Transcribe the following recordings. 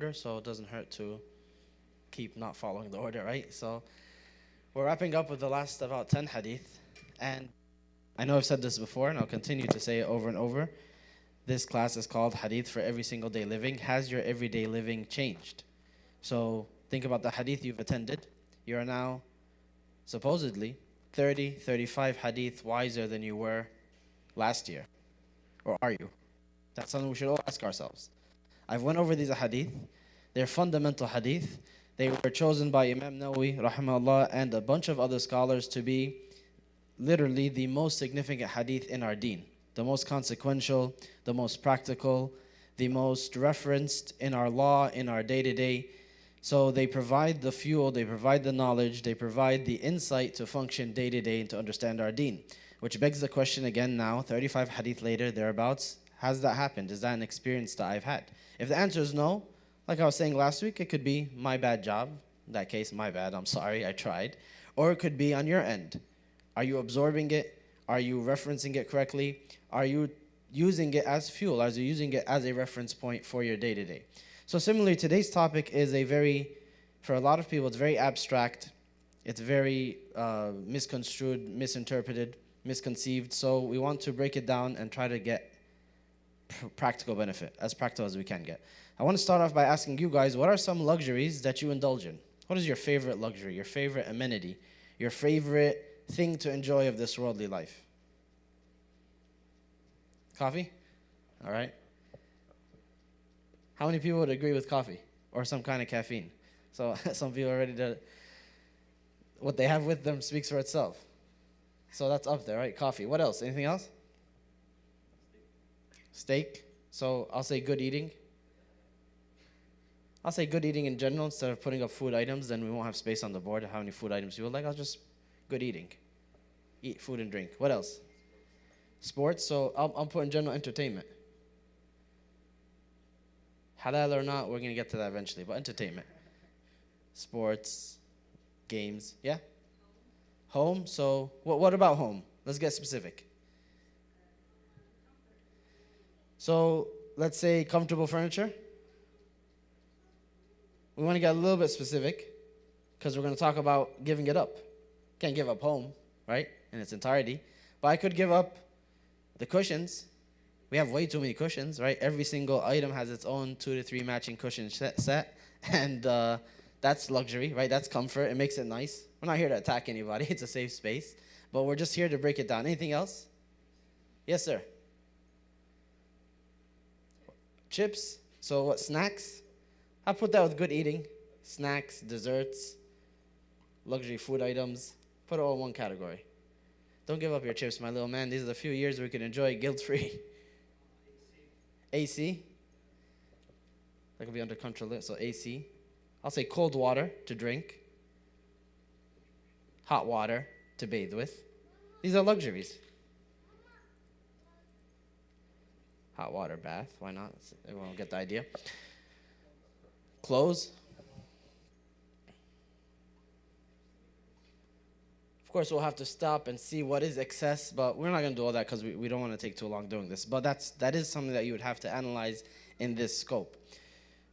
order, so it doesn't hurt to keep not following the order, right? So we're wrapping up with the last about 10 hadith. And I know I've said this before, and I'll continue to say it over and over. This class is called Hadith for Every Single Day Living. Has your everyday living changed? So think about the hadith you've attended. You are now supposedly 30, 35 hadith wiser than you were last year. Or are you? That's something we should all ask ourselves. I've went over these hadith. They're fundamental hadith. They were chosen by Imam Nawawi, rahimahullah, and a bunch of other scholars to be literally the most significant hadith in our deen. The most consequential, the most practical, the most referenced in our law, in our day-to-day. So they provide the fuel, they provide the knowledge, they provide the insight to function day-to-day and to understand our deen. Which begs the question again now, 35 hadith later, thereabouts, has that happened? Is that an experience that I've had? If the answer is no, like I was saying last week, it could be my bad job. In that case, my bad, I'm sorry, I tried. Or it could be on your end. Are you absorbing it? Are you referencing it correctly? Are you using it as fuel? Are you using it as a reference point for your day-to-day? So similarly, today's topic is for a lot of people, it's very abstract. It's very misconstrued, misinterpreted, misconceived. So we want to break it down and try to get practical benefit, as practical as we can get. I want to start off by asking you guys, what are some luxuries that you indulge in? What is your favorite luxury, your favorite amenity, your favorite thing to enjoy of this worldly life? Coffee? All right. How many people would agree with coffee or some kind of caffeine? So some people are ready to, what they have with them speaks for itself. So that's up there, right? Coffee. What else? Anything else? Steak. So I'll say good eating. I'll say good eating in general instead of putting up food items. Then we won't have space on the board of how many food items you would like. I'll just good eating. Eat food and drink. What else? Sports. So I'll put in general entertainment. Halal or not, we're going to get to that eventually. But entertainment. Sports. Games. Yeah? Home. So what about home? Let's get specific. So let's say comfortable furniture. We want to get a little bit specific because we're going to talk about giving it up. Can't give up home, right, in its entirety. But I could give up the cushions. We have way too many cushions, right? Every single item has its own 2 to 3 matching cushion set. And that's luxury, right? That's comfort. It makes it nice. We're not here to attack anybody. It's a safe space. But we're just here to break it down. Anything else? Yes, sir. Chips. So what, snacks? I put that with good eating. Snacks, desserts, luxury food items. Put it all in one category. Don't give up your chips, my little man. These are the few years we can enjoy guilt-free. AC. That could be under control. So AC. I'll say cold water to drink. Hot water to bathe with. These are luxuries. Hot water bath. Why not? Everyone will get the idea. Clothes. Of course, we'll have to stop and see what is excess, but we're not going to do all that because we don't want to take too long doing this. But that is something that you would have to analyze in this scope.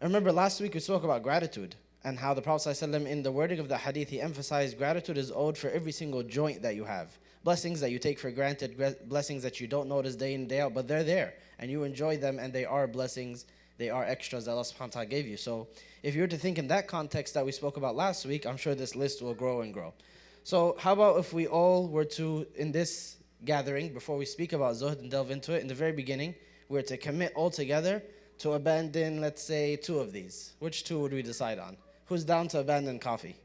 And remember, last week we spoke about gratitude and how the Prophet ﷺ, in the wording of the hadith, he emphasized gratitude is owed for every single joint that you have. Blessings that you take for granted, blessings that you don't notice day in, day out, but they're there. And you enjoy them, and they are blessings. They are extras that Allah subhanahu wa ta'ala gave you. So if you were to think in that context that we spoke about last week, I'm sure this list will grow and grow. So how about if we all were to, in this gathering, before we speak about Zuhd and delve into it, in the very beginning, we were to commit all together to abandon, let's say, 2 of these. Which 2 would we decide on? Who's down to abandon coffee?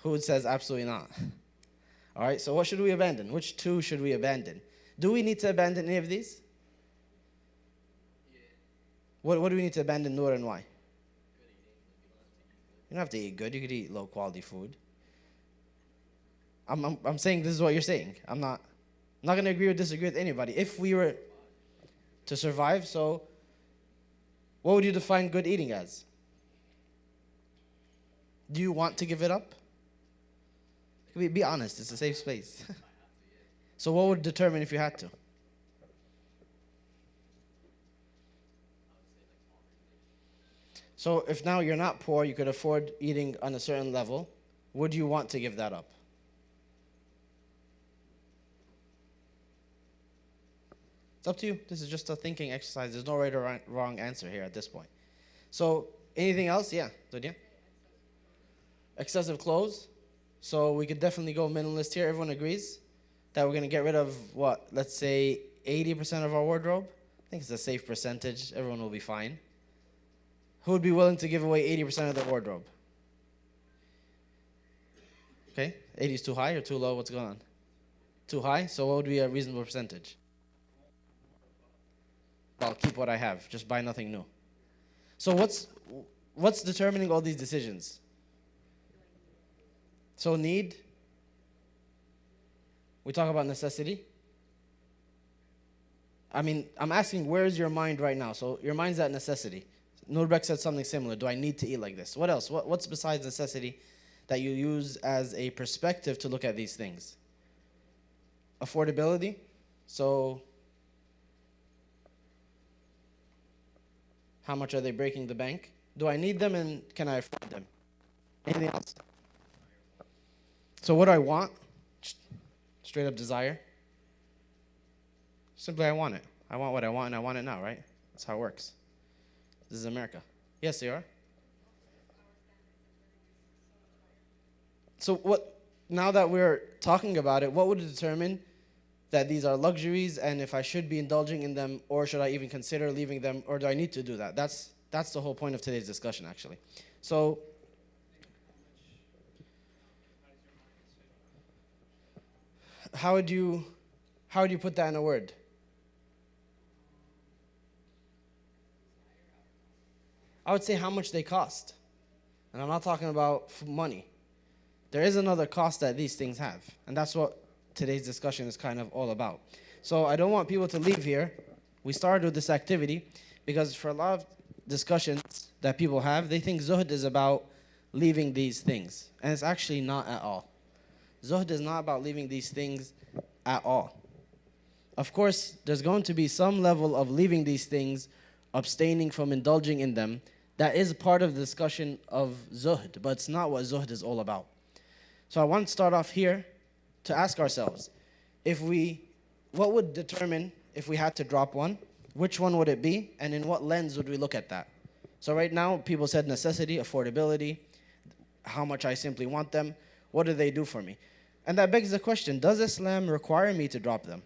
Who says absolutely not? All right, so what should we abandon? Which 2 should we abandon? Do we need to abandon any of these? What do we need to abandon, Noor, and why? You don't have to eat good. You could eat low-quality food. I'm saying this is what you're saying. I'm not going to agree or disagree with anybody. If we were to survive, so what would you define good eating as? Do you want to give it up? Be honest. It's a safe space. So what would determine if you had to? So if now you're not poor, you could afford eating on a certain level, would you want to give that up? It's up to you. This is just a thinking exercise. There's no right or wrong answer here at this point. So anything else? Yeah, Dunya? Excessive clothes. So we could definitely go minimalist here. Everyone agrees that we're going to get rid of what? Let's say 80% of our wardrobe. I think it's a safe percentage. Everyone will be fine. Who would be willing to give away 80% of their wardrobe? Okay, 80 is too high or too low? What's going on? Too high? So what would be a reasonable percentage? I'll keep what I have. Just buy nothing new. So what's determining all these decisions? So need. We talk about necessity. I mean, I'm asking, where's your mind right now? So your mind's at necessity. Nurbek said something similar. Do I need to eat like this? What else? What's besides necessity that you use as a perspective to look at these things? Affordability. So how much are they breaking the bank? Do I need them and can I afford them? Anything else? So what do I want? Straight up desire. Simply I want it. I want what I want and I want it now, right? That's how it works. This is America. Yes, you are. So what? Now that we're talking about it, what would determine that these are luxuries and if I should be indulging in them or should I even consider leaving them or do I need to do that? That's the whole point of today's discussion, actually. So how would you put that in a word? I would say how much they cost. And I'm not talking about money. There is another cost that these things have. And that's what today's discussion is kind of all about. So I don't want people to leave here. We started with this activity because for a lot of discussions that people have, they think Zuhd is about leaving these things. And it's actually not at all. Zuhd is not about leaving these things at all. Of course, there's going to be some level of leaving these things, abstaining from indulging in them. That is part of the discussion of Zuhd, but it's not what Zuhd is all about. So I want to start off here to ask ourselves, what would determine if we had to drop one? Which one would it be? And in what lens would we look at that? So right now, people said necessity, affordability, how much I simply want them. What do they do for me? And that begs the question, does Islam require me to drop them?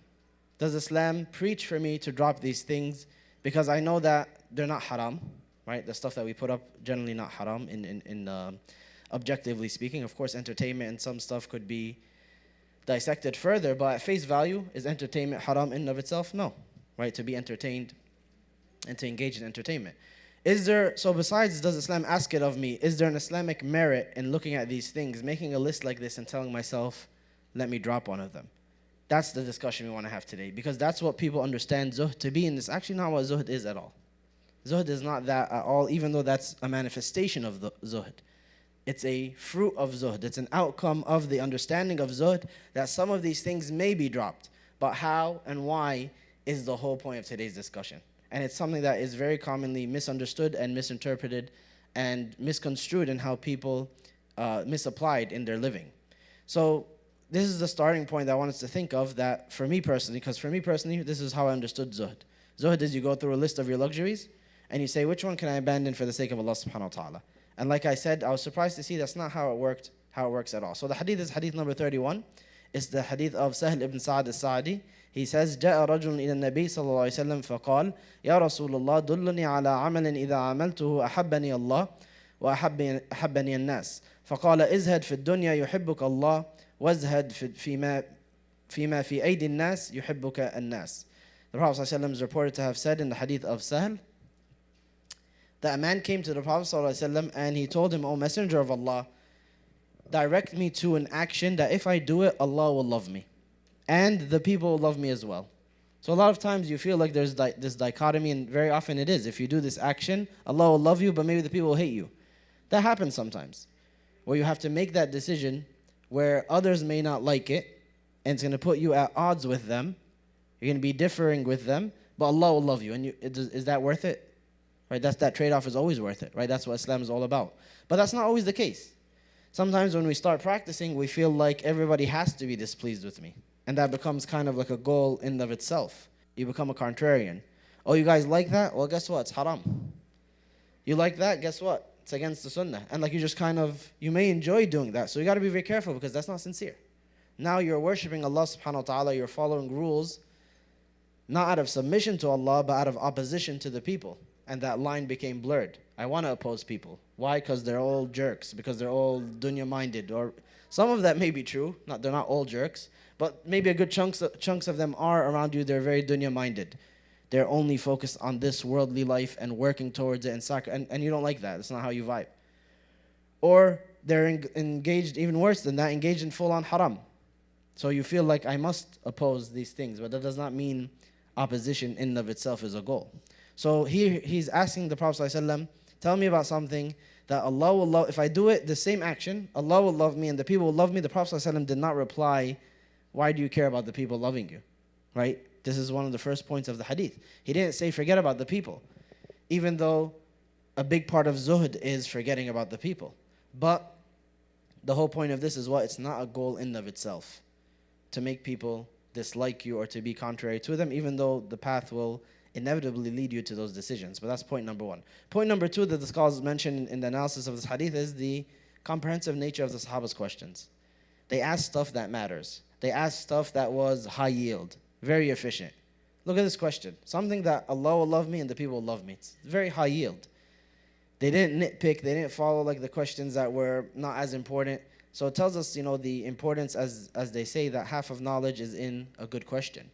Does Islam preach for me to drop these things? Because I know that they're not haram, right? The stuff that we put up, generally not haram in objectively speaking. Of course, entertainment and some stuff could be dissected further, but at face value, is entertainment haram in and of itself? No, right? To be entertained and to engage in entertainment. So besides, does Islam ask it of me, is there an Islamic merit in looking at these things, making a list like this and telling myself, let me drop one of them? That's the discussion we want to have today, because that's what people understand Zuhd to be, and it's actually not what Zuhd is at all. Zuhd is not that at all, even though that's a manifestation of the Zuhd. It's a fruit of Zuhd. It's an outcome of the understanding of Zuhd that some of these things may be dropped, but how and why is the whole point of today's discussion. And it's something that is very commonly misunderstood and misinterpreted and misconstrued in how people misapplied in their living. So this is the starting point that I want us to think of, that for me personally, because for me personally, this is how I understood Zuhd. Zuhd is you go through a list of your luxuries and you say, which one can I abandon for the sake of Allah subhanahu wa ta'ala? And like I said, I was surprised to see that's not how it works at all. So the hadith is hadith number 31. It's the hadith of Sahl ibn Sa'd al-Sa'di. He says, جاء رجل إلى النبي صلى الله عليه وسلم فقال يا رسول الله دلني على عمل إذا عملته أحبني الله وأحبني الناس فقال ازهد في الدنيا يحبك الله وازهد فيما في أيدي الناس يحبك الناس. The Prophet ﷺ is reported to have said in the hadith of Sahl that a man came to the Prophet ﷺ and he told him, O Messenger of Allah, direct me to an action that if I do it, Allah will love me. And the people will love me as well. So a lot of times you feel like there's this dichotomy, and very often it is. If you do this action, Allah will love you, but maybe the people will hate you. That happens sometimes, where you have to make that decision where others may not like it, and it's going to put you at odds with them. You're going to be differing with them, but Allah will love you. And is that worth it? right? That trade-off is always worth it, right? That's what Islam is all about. But that's not always the case. Sometimes when we start practicing, we feel like everybody has to be displeased with me. And that becomes kind of like a goal in and of itself. You become a contrarian. Oh, you guys like that? Well, guess what? It's haram. You like that? Guess what? It's against the sunnah. And like you just kind of, you may enjoy doing that. So you got to be very careful because that's not sincere. Now you're worshipping Allah subhanahu wa ta'ala. You're following rules, not out of submission to Allah, but out of opposition to the people. And that line became blurred. I want to oppose people. Why? Because they're all jerks. Because they're all dunya-minded. Or some of that may be true. They're not all jerks. But maybe a good chunks of them are around you. They're very dunya-minded. They're only focused on this worldly life and working towards it and you don't like that. That's not how you vibe. Or they're engaged, even worse than that, engaged in full-on haram. So you feel like I must oppose these things, but that does not mean opposition in and of itself is a goal. So he's asking the Prophet ﷺ, tell me about something that Allah will love. If I do it, the same action, Allah will love me and the people will love me. The Prophet ﷺ did not reply, why do you care about the people loving you? Right? This is one of the first points of the hadith. He didn't say forget about the people, even though a big part of zuhd is forgetting about the people. But the whole point of this is what? It's not a goal in and of itself to make people dislike you or to be contrary to them, even though the path will inevitably lead you to those decisions. But that's point number one. Point number two that the scholars mentioned in the analysis of this hadith is the comprehensive nature of the Sahaba's questions. They asked stuff that matters. They asked stuff that was high yield, very efficient. Look at this question. Something that Allah will love me and the people will love me. It's very high yield. They didn't nitpick. They didn't follow like the questions that were not as important. So it tells us, the importance, as they say, that half of knowledge is in a good question.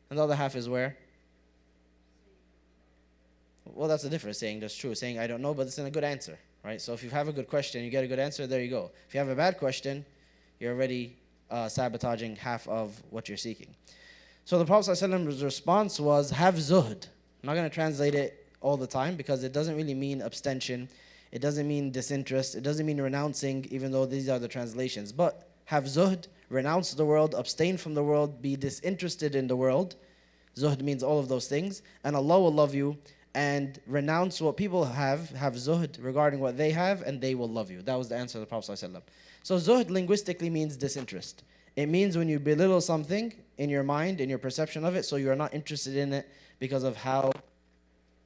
And the other half is where? Well, that's a different saying. That's true. Saying I don't know, but it's in a good answer, right? So if you have a good question, you get a good answer, there you go. If you have a bad question, you're already sabotaging half of what you're seeking. So the Prophet ﷺ's response was, have zuhd. I'm not going to translate it all the time because it doesn't really mean abstention. It doesn't mean disinterest. It doesn't mean renouncing, even though these are the translations. But have zuhd, renounce the world, abstain from the world, be disinterested in the world. Zuhd means all of those things. And Allah will love you. And renounce what people have zuhd regarding what they have, and they will love you. That was the answer of the Prophet ﷺ. So zuhd linguistically means disinterest. It means when you belittle something in your mind, in your perception of it, so you are not interested in it because of how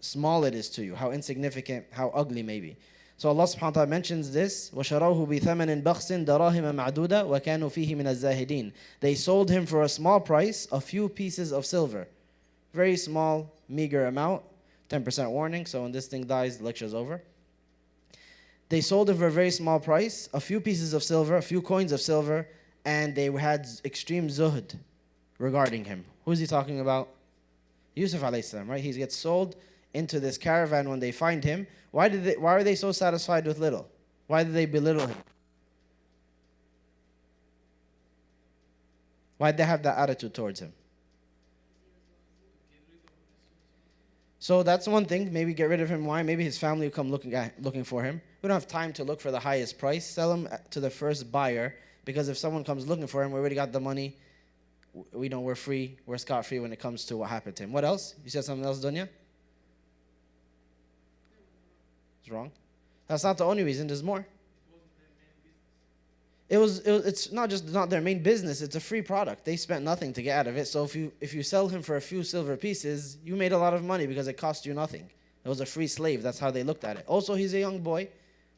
small it is to you, how insignificant, how ugly maybe. So Allah subhanahu wa ta'ala mentions this, وَشَرَوْهُ بِثَمَنٍ بَخْسٍ دَرَاهِمَ مَعْدُودَ وَكَانُوا فِيهِ مِنَ الزَّاهِدِينَ. They sold him for a small price, a few pieces of silver. Very small, meager amount. 10% warning, so when this thing dies, the lecture is over. They sold him for a very small price, a few pieces of silver, a few coins of silver, and they had extreme zuhd regarding him. Who is he talking about? Yusuf alayhi salam, right? He gets sold into this caravan when they find him. Why are they so satisfied with little? Why did they belittle him? Why did they have that attitude towards him? So that's one thing. Maybe get rid of him. Why? Maybe his family will come looking for him. We don't have time to look for the highest price. Sell him to the first buyer, because if someone comes looking for him, we already got the money. We know we're free. We're scot-free when it comes to what happened to him. What else? You said something else, Dunya? It's wrong. That's not the only reason. There's more. It's not just not their main business. It's a free product. They spent nothing to get out of it. So if you sell him for a few silver pieces, you made a lot of money because it cost you nothing. It was a free slave. That's how they looked at it. Also, he's a young boy.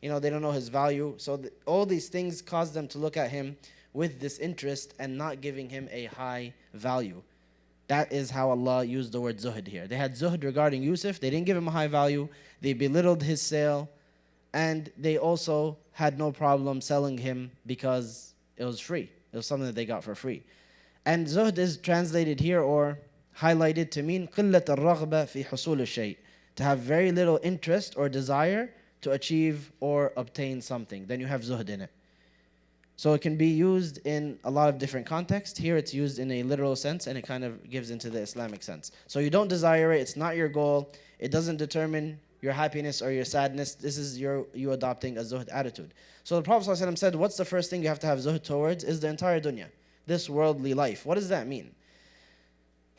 They don't know his value. So all these things caused them to look at him with disinterest and not giving him a high value. That is how Allah used the word zuhd here. They had zuhd regarding Yusuf. They didn't give him a high value. They belittled his sale. And they also had no problem selling him because it was free. It was something that they got for free. And zuhd is translated here or highlighted to mean قِلَّةَ الرَّغْبَةِ فِي حُصُولِ الشَّيْء, to have very little interest or desire to achieve or obtain something. Then you have zuhd in it. So it can be used in a lot of different contexts. Here it's used in a literal sense, and it kind of gives into the Islamic sense. So you don't desire it. It's not your goal. It doesn't determine your happiness or your sadness. This is you adopting a zuhd attitude. So the Prophet ﷺ said, what's the first thing you have to have zuhd towards? Is the entire dunya, this worldly life. What does that mean?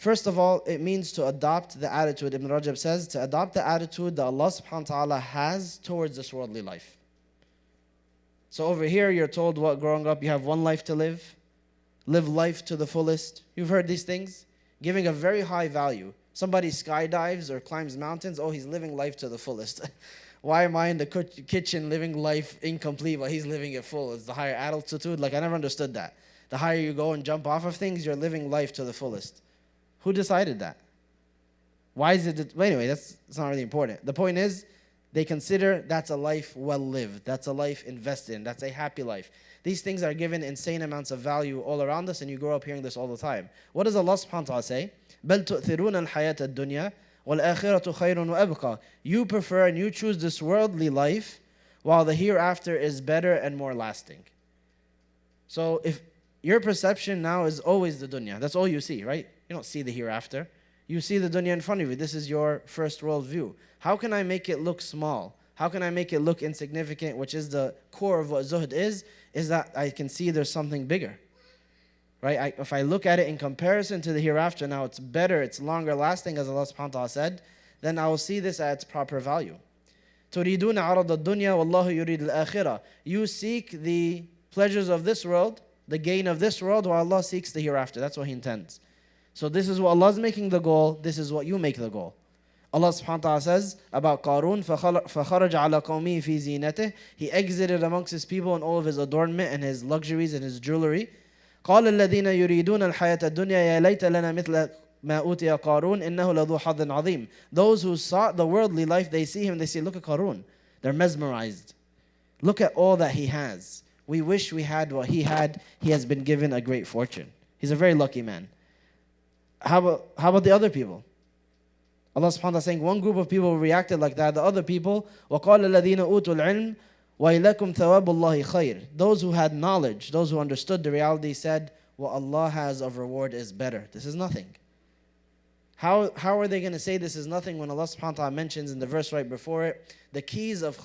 First of all, it means to adopt the attitude, Ibn Rajab says, to adopt the attitude that Allah subhanahu wa ta'ala has towards this worldly life. So over here, you're told what growing up, you have one life to live. Live life to the fullest. You've heard these things? Giving a very high value. Somebody skydives or climbs mountains, oh, he's living life to the fullest. Why am I in the kitchen living life incomplete while he's living it full? It's the higher altitude. Like, I never understood that. The higher you go and jump off of things, you're living life to the fullest. Who decided that? Why is it? Well, anyway, that's not really important. The point is, they consider that's a life well lived. That's a life invested in. That's a happy life. These things are given insane amounts of value all around us, and you grow up hearing this all the time. What does Allah subhanahu wa ta'ala say? بَلْ تُؤْثِرُونَ الْحَيَاةَ الدُّنْيَا وَالْآخِرَةُ خَيْرٌ وَأَبْقَى. You prefer and you choose this worldly life, while the hereafter is better and more lasting. So if your perception now is always the dunya, that's all you see, right? You don't see the hereafter. You see the dunya in front of you. This is your first world view. How can I make it look small? How can I make it look insignificant, which is the core of what zuhd is that I can see there's something bigger. Right? If I look at it in comparison to the hereafter, now it's better, it's longer lasting, as Allah subhanahu wa ta'ala said, then I will see this at its proper value. تُرِيدُونَ عَرَضَ الدُّنْيَا وَاللَّهُ يُرِيدُ الْآخِرَةِ. You seek the pleasures of this world, the gain of this world, while Allah seeks the hereafter. That's what He intends. So this is what Allah is making the goal, this is what you make the goal. Allah subhanahu wa ta'ala says about Qarun, فَخَرَجَ عَلَى قَوْمِهِ فِي زِينَتِهِ. He exited amongst his people in all of his adornment and his luxuries and his jewelry. قَالَ الَّذِينَ يُرِيدُونَ الْحَيَاةَ الدُّنْيَا يَا لَيْتَ لَنَا مِثْلَ مَا أُوتِيَ قَارُونَ إِنَّهُ لَذُو حَظٍّ عَظِيمٍ. Those who sought the worldly life, they see him, they say, look at Qarun. They're mesmerized. Look at all that he has. We wish we had what he had. He has been given a great fortune. He's a very lucky man. How about the other people? Allah subhanahu wa ta'ala saying one group of people reacted like that. The other people, وَقَالَ الَّذِينَ أُوتُوا الْعِلْمِ وَإِلَكُمْ ثَوَابُ اللَّهِ خَيْرٌ. Those who had knowledge, those who understood the reality said, what Allah has of reward is better. This is nothing. How are they going to say this is nothing when Allah subhanahu wa ta'ala mentions in the verse right before it, the keys of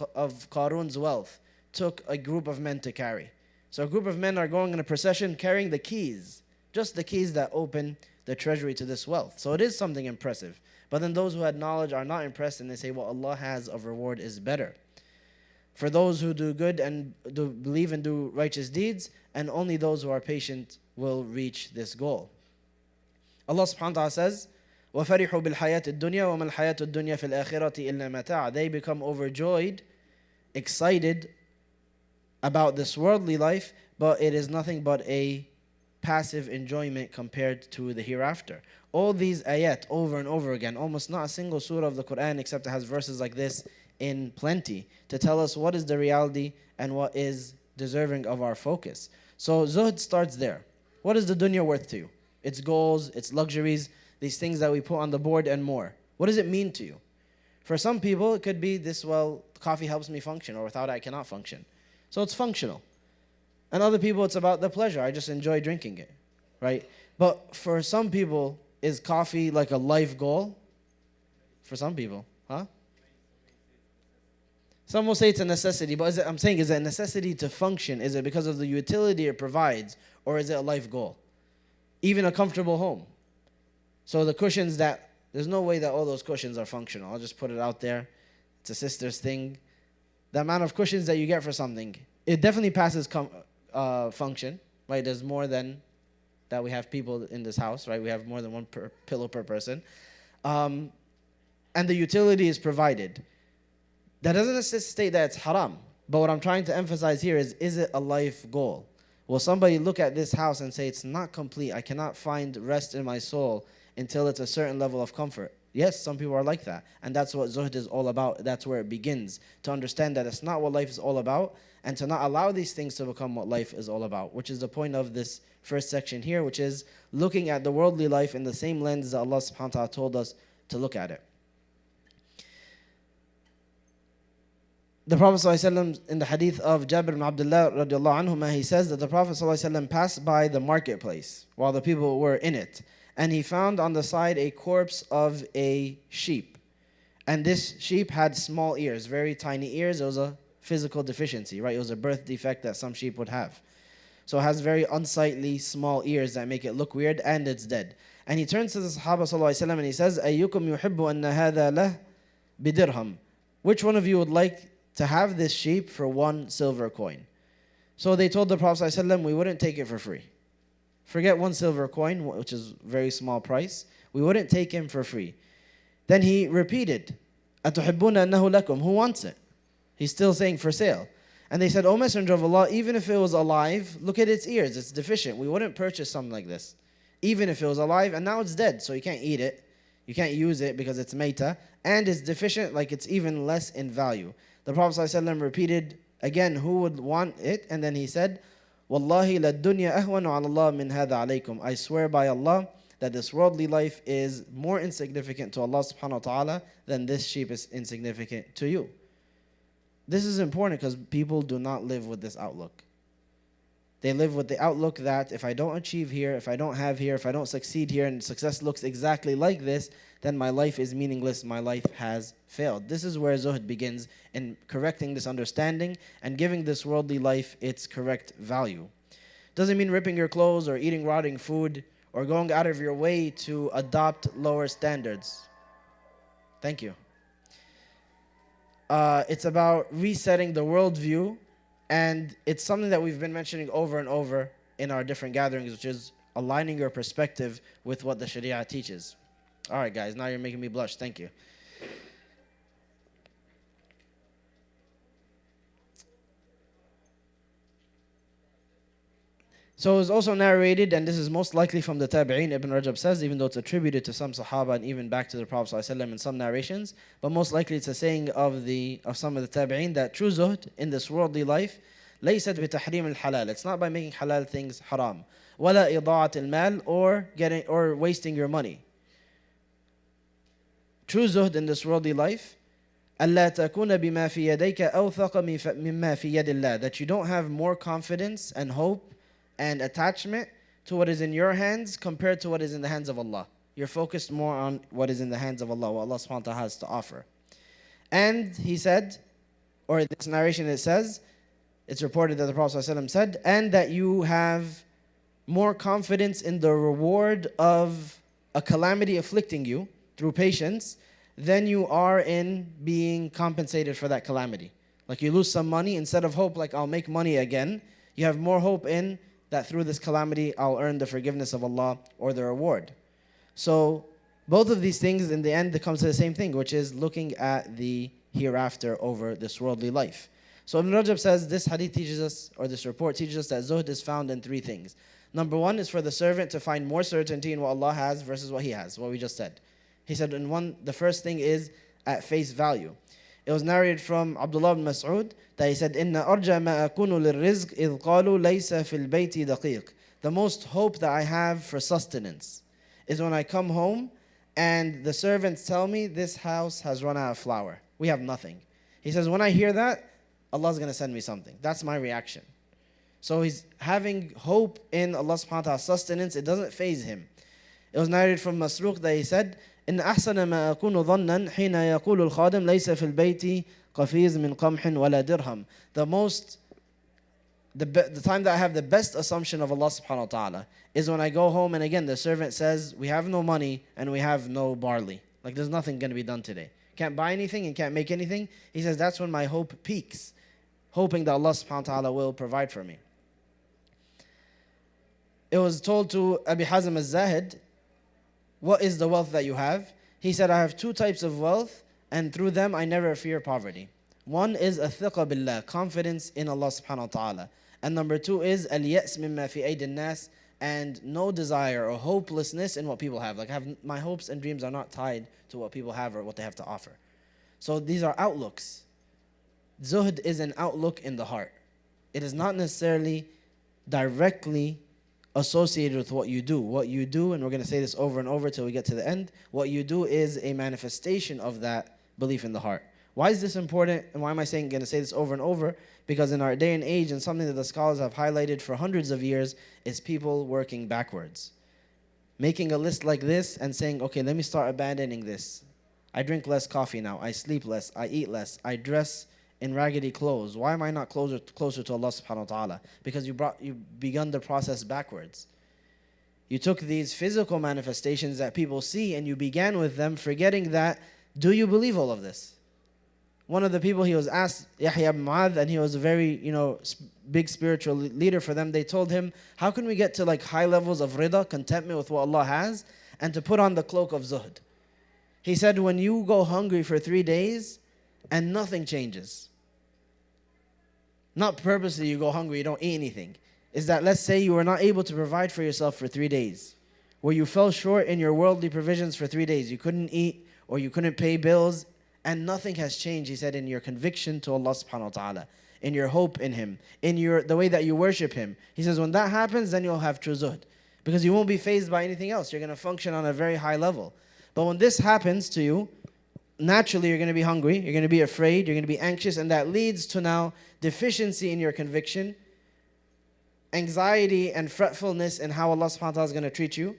Qarun's wealth took a group of men to carry. So a group of men are going in a procession carrying the keys, just the keys that open the treasury to this wealth. So it is something impressive. But then those who had knowledge are not impressed, and they say what Allah has of reward is better. For those who do good and do believe and do righteous deeds, and only those who are patient will reach this goal. Allah subhanahu wa ta'ala says, وَفَرِحُوا بِالْحَيَاةِ الدُّنْيَا وَمَا الْحَيَاةُ الدُّنْيَا فِي الْآخِرَةِ إِلَّا مَتَاعٌ. They become overjoyed, excited about this worldly life, but it is nothing but a passive enjoyment compared to the hereafter. All these ayat over and over again, almost not a single surah of the Quran except it has verses like this in plenty to tell us what is the reality and what is deserving of our focus. So zuhd starts there. What is the dunya worth to you? Its goals, its luxuries, these things that we put on the board and more. What does it mean to you? For some people, it could be this, well, coffee helps me function, or without it, I cannot function. So it's functional. And other people, it's about the pleasure. I just enjoy drinking it, right? But for some people, is coffee like a life goal? For some people, huh? Some will say it's a necessity, but I'm saying, is it a necessity to function? Is it because of the utility it provides, or is it a life goal? Even a comfortable home. So the cushions there's no way that all those cushions are functional. I'll just put it out there. It's a sister's thing. The amount of cushions that you get for something, it definitely passes function, right? There's more than that we have people in this house, right? We have more than one pillow per person. And the utility is provided. That doesn't necessitate that it's haram. But what I'm trying to emphasize here is it a life goal? Will somebody look at this house and say, it's not complete, I cannot find rest in my soul until it's a certain level of comfort? Yes, some people are like that. And that's what zuhd is all about. That's where it begins. To understand that it's not what life is all about, and to not allow these things to become what life is all about, which is the point of this first section here, which is looking at the worldly life in the same lens that Allah subhanahu wa ta'ala told us to look at it. The Prophet ﷺ, in the hadith of Jabir ibn Abdullah radiallahu anhuma, he says that the Prophet ﷺ passed by the marketplace while the people were in it, and he found on the side a corpse of a sheep. And this sheep had small ears, very tiny ears. It was a physical deficiency, right? It was a birth defect that some sheep would have. So it has very unsightly small ears that make it look weird, and it's dead. And he turns to the Sahaba ﷺ and he says, أَيُّكُمْ يُحِبُّ أَنَّ هَذَا لَهْ بِدِرْهَمْ. Which one of you would like to have this sheep for 1 silver coin? So they told the Prophet ﷺ, we wouldn't take it for free. Forget 1 silver coin, which is a very small price. We wouldn't take him for free. Then he repeated, أَتُحِبُّونَ أَنَّهُ لَكُمْ. Who wants it? He's still saying for sale. And they said, O Messenger of Allah, even if it was alive, look at its ears, it's deficient. We wouldn't purchase something like this. Even if it was alive, and now it's dead, so you can't eat it. You can't use it because it's mayta. And it's deficient, like it's even less in value. The Prophet ﷺ repeated again, who would want it? And then he said, Wallahi la dunya ahwanu ala Allah min hadha alaykum. I swear by Allah that this worldly life is more insignificant to Allah subhanahu wa ta'ala than this sheep is insignificant to you. This is important because people do not live with this outlook. They live with the outlook that if I don't achieve here, if I don't have here, if I don't succeed here, and success looks exactly like this, then my life is meaningless, my life has failed. This is where Zuhd begins in correcting this understanding and giving this worldly life its correct value. Doesn't mean ripping your clothes or eating rotting food or going out of your way to adopt lower standards. Thank you. It's about resetting the worldview, and it's something that we've been mentioning over and over in our different gatherings, which is aligning your perspective with what the Sharia teaches. All right, guys, now you're making me blush. Thank you. So it was also narrated, and this is most likely from the Tabi'een, Ibn Rajab says, even though it's attributed to some Sahaba and even back to the Prophet ﷺ in some narrations, but most likely it's a saying of some of the Tabi'een that true Zuhd in this worldly life, لَيْسَتْ بِتَحْرِيمِ الْحَلَالِ. It's not by making halal things haram. وَلَا إِضَاعَةِ الْمَالِ, or wasting your money. True Zuhd in this worldly life, أَلَّا تَكُونَ بِمَا فِي يَدَيْكَ أَوْثَقَ مِمَّا فِي يَدِ اللَّهِ. That you don't have more confidence and hope and attachment to what is in your hands compared to what is in the hands of Allah. You're focused more on what is in the hands of Allah, what Allah subhanahu wa ta'ala has to offer. And he said, or this narration it says, it's reported that the Prophet ﷺ said, and that you have more confidence in the reward of a calamity afflicting you through patience than you are in being compensated for that calamity. Like you lose some money, instead of hope like I'll make money again, you have more hope in that through this calamity I'll earn the forgiveness of Allah or the reward. So both of these things in the end it comes to the same thing, which is looking at the hereafter over this worldly life. So Ibn Rajab says this hadith teaches us, or this report teaches us, that Zuhd is found in 3 things. Number 1 is for the servant to find more certainty in what Allah has versus what he has, what we just said. He said the first thing is at face value. It was narrated from Abdullah ibn Mas'ud that he said, إِنَّ أَرْجَى مَا أَكُونُ لِلرِّزْقِ إِذْ قَالُوا لَيْسَ فِي الْبَيْتِ دَقِيقٍ. The most hope that I have for sustenance is when I come home and the servants tell me this house has run out of flour. We have nothing. He says, when I hear that, Allah's going to send me something. That's my reaction. So he's having hope in Allah subhanahu wa ta'ala's sustenance. It doesn't faze him. It was narrated from Masruq that he said, إن أحسن ما أكون ظنا حين يقول الخادم ليس في البيت قفيز من قمح ولا درهم. The time that I have the best assumption of Allah subhanahu wa ta'ala is when I go home and again the servant says we have no money and we have no barley. Like there's nothing going to be done today. Can't buy anything and can't make anything. He says that's when my hope peaks, hoping that Allah subhanahu wa ta'ala will provide for me. It was told to Abi Hazm al-Zahid, what is the wealth that you have? He said, I have 2 types of wealth, and through them I never fear poverty. One is athiqa billah, confidence in Allah subhanahu wa ta'ala. And number 2 is al-ya's mimma fi aydin nas, and no desire or hopelessness in what people have. Like my hopes and dreams are not tied to what people have or what they have to offer. So these are outlooks. Zuhd is an outlook in the heart. It is not necessarily directly associated with what you do. What you do, and we're going to say this over and over till we get to the end, what you do is a manifestation of that belief in the heart. Why is this important, and why am I going to say this over and over? Because in our day and age, and something that the scholars have highlighted for hundreds of years, is people working backwards. Making a list like this and saying, okay, let me start abandoning this. I drink less coffee now, I sleep less, I eat less, I dress in raggedy clothes. Why am I not closer to Allah subhanahu wa ta'ala? Because you've begun the process backwards. You took these physical manifestations that people see and you began with them, forgetting that, do you believe all of this? One of the people, he was asked, Yahya ibn Mu'adh, and he was a very, big spiritual leader for them. They told him, how can we get to like high levels of rida, contentment with what Allah has, and to put on the cloak of zuhd? He said, when you go hungry for 3 days and nothing changes, not purposely you go hungry, you don't eat anything, is that, let's say you were not able to provide for yourself for 3 days, where you fell short in your worldly provisions for 3 days. You couldn't eat or you couldn't pay bills, and nothing has changed, he said, in your conviction to Allah subhanahu wa ta'ala, in your hope in Him, in the way that you worship Him. He says, when that happens, then you'll have true zuhd, because you won't be fazed by anything else. You're going to function on a very high level. But when this happens to you, naturally you're going to be hungry, you're going to be afraid, you're going to be anxious, and that leads to now deficiency in your conviction, anxiety and fretfulness in how Allah subhanahu wa ta'ala is going to treat you.